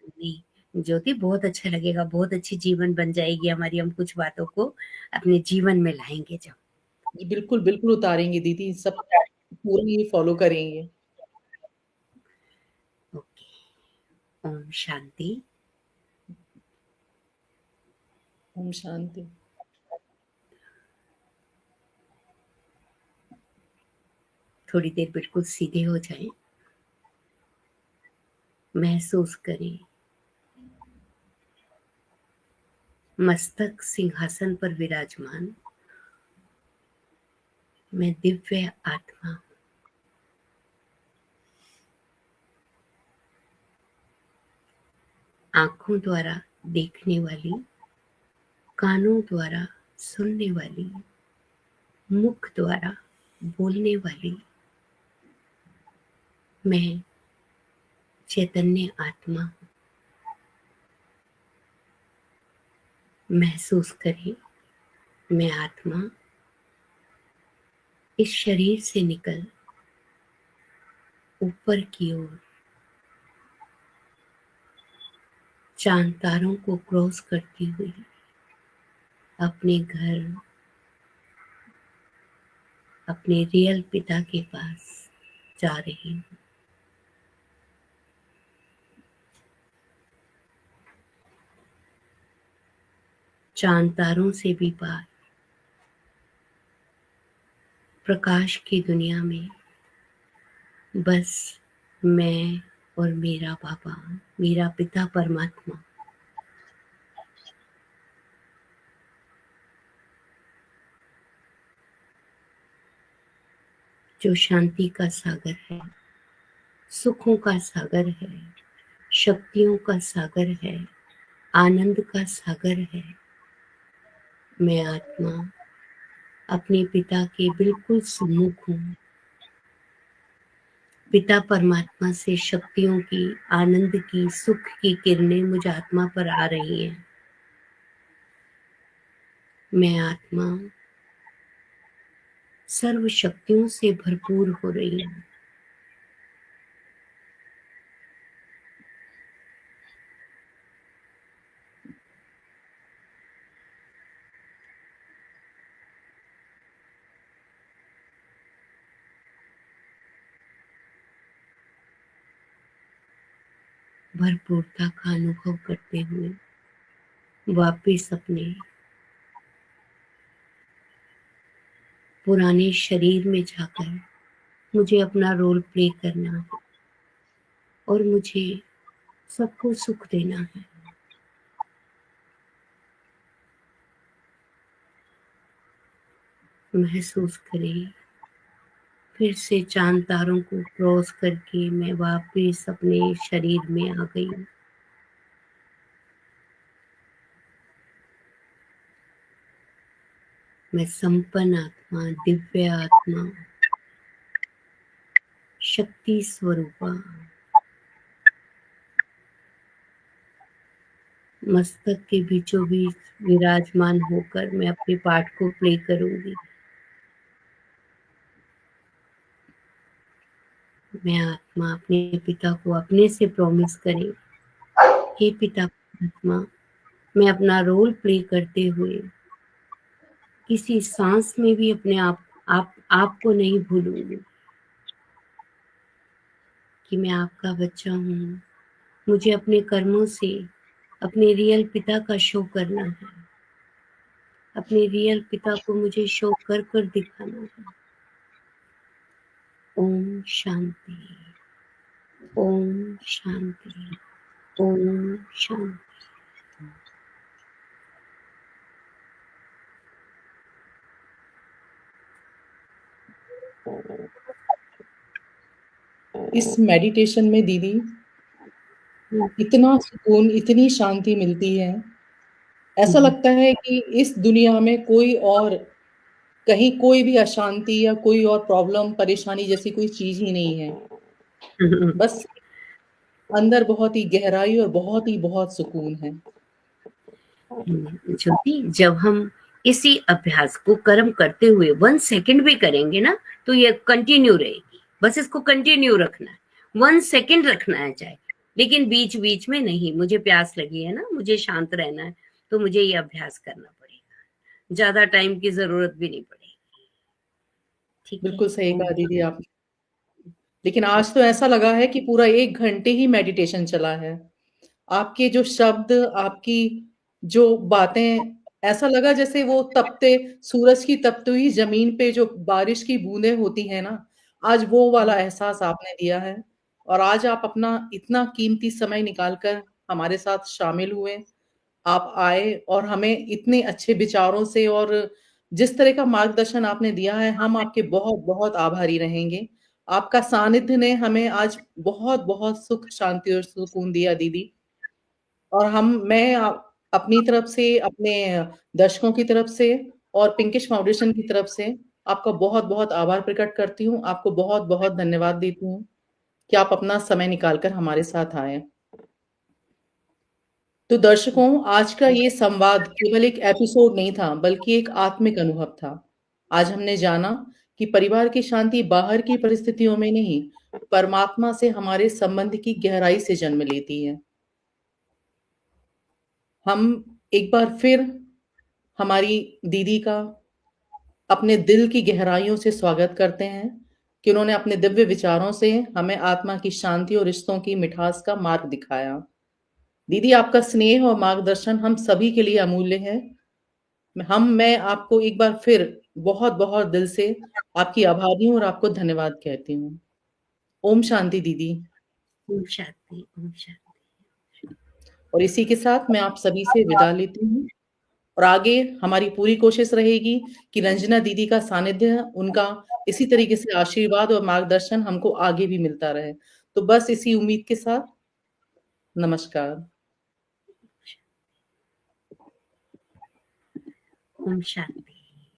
नहीं, ज्योति, बहुत अच्छा लगेगा, बहुत अच्छी जीवन बन जाएगी हमारी, हम कुछ बातों को अपने जीवन में लाएँगे जब। जी, बिल्कुल, बिल्कुल उतारेंगे दीदी, सब पूरा ही फॉलो करेंगे। ओके, ओम शांति। ओम शांति। थोड़ी देर बिल्कुल सीधे हो जाएँ, महसूस करें मस्तक सिंहासन पर विराजमान, मैं दिव्य आत्मा हूँ। आँखों द्वारा देखने वाली, कानों द्वारा सुनने वाली, मुख द्वारा बोलने वाली, मैं चैतन्य आत्मा हूँ। महसूस करें, मैं आत्मा इस शरीर से निकल ऊपर की ओर चांद तारों को क्रॉस करती हुई अपने घर, अपने रियल पिता के पास जा रही हूँ। चांद तारों से भी पार, प्रकाश की दुनिया में बस मैं और मेरा बाबा, मेरा पिता परमात्मा। जो शांति का सागर है, सुखों का सागर है, शक्तियों का सागर है, आनंद का सागर है। मैं आत्मा अपने पिता के बिल्कुल सम्मुख हूँ। पिता परमात्मा से शक्तियों की, आनंद की, सुख की किरणें मुझ आत्मा पर आ रही हैं। मैं आत्मा सर्व शक्तियों से भरपूर हो रही हूँ। भरपूरता का अनुभव करते हुए वापिस अपने पुराने शरीर में जाकर मुझे अपना रोल प्ले करना है और मुझे सबको सुख देना है। महसूस करें, फिर से चांद तारों को क्रॉस करके मैं वापिस अपने शरीर में आ गई हूँ। मैं संपन्न आत्मा, दिव्य आत्मा, शक्ति स्वरूपा, मस्तक के बीचों बीच विराजमान होकर मैं अपने पार्ट को प्ले करूंगी। मैं आत्मा अपने पिता को अपने से प्रॉमिस करें, हे पिता परमात्मा, मैं अपना रोल प्ले करते हुए किसी सांस में भी अपने आपको नहीं भूलूंगी कि मैं आपका बच्चा हूँ। मुझे अपने कर्मों से अपने रियल पिता का शो करना है। अपने रियल पिता को मुझे शो कर कर दिखाना है। ओम शांति, ओम शांति, ओम शांति। इस मेडिटेशन में दीदी इतना सुकून, इतनी शांति मिलती है। ऐसा लगता है कि इस दुनिया में कोई और, कहीं कोई भी अशांति या कोई और प्रॉब्लम, परेशानी जैसी कोई चीज़ ही नहीं है। बस अंदर बहुत ही गहराई और बहुत सुकून है। ज्योति, जब हम इसी अभ्यास को कर्म करते हुए 1 सेकंड भी करेंगे ना, तो ये कंटिन्यू रहेगी। बस इसको कंटिन्यू रखना है, 1 सेकंड रखना है चाहे, लेकिन बीच बीच में नहीं। मुझे प्यास लगी है ना, मुझे शांत रहना है, तो मुझे ये अभ्यास करना पड़ेगा। ज्यादा टाइम की जरूरत भी नहीं पड़ेगी। ठीक है? बिल्कुल सही कहा दीदी आपने। लेकिन आज तो ऐसा लगा है कि पूरा 1 घंटे ही मेडिटेशन चला है। आपके जो शब्द, आपकी जो बातें, ऐसा लगा जैसे वो तपते सूरज की तपती हुई ज़मीन पे जो बारिश की बूँदें होती हैं ना, आज वो वाला एहसास आपने दिया है। और आज आप अपना इतना कीमती समय निकाल कर हमारे साथ शामिल हुए। आप आए और हमें इतने अच्छे विचारों से और जिस तरह का मार्गदर्शन आपने दिया है, हम आपके बहुत-बहुत आभारी रहेंगे। आपका सानिध्य ने हमें आज बहुत-बहुत सुख, शांति और सुकून दिया दीदी। और मैं अपनी तरफ से, अपने दर्शकों की तरफ से और पिंकिश फाउंडेशन की तरफ से आपका बहुत-बहुत आभार प्रकट करती हूँ। आपको बहुत-बहुत धन्यवाद देती हूँ कि आप अपना समय निकाल कर हमारे साथ आए। तो दर्शकों, आज का ये संवाद केवल एक एपिसोड नहीं था, बल्कि एक आत्मिक अनुभव था। आज हमने जाना कि परिवार की शांति बाहर की परिस्थितियों में नहीं, परमात्मा से हमारे संबंध की गहराई से जन्म लेती है। हम एक बार फिर हमारी दीदी का अपने दिल की गहराइयों से स्वागत करते हैं कि उन्होंने अपने दिव्य विचारों से हमें आत्मा की शांति और रिश्तों की मिठास का मार्ग दिखाया। दीदी, आपका स्नेह और मार्गदर्शन हम सभी के लिए अमूल्य है। मैं आपको एक बार फिर बहुत-बहुत दिल से आपकी आभारी हूँ और आपको धन्यवाद कहती हूँ। ओम शांति दीदी। ओम शांति, ओम शांति। और इसी के साथ मैं आप सभी से विदा लेती हूँ और आगे हमारी पूरी कोशिश रहेगी कि रंजना दीदी का सानिध्य, उनका इसी तरीके से आशीर्वाद और मार्गदर्शन हमको आगे भी मिलता रहे। तो बस इसी उम्मीद के साथ नमस्कार। ओम शांति।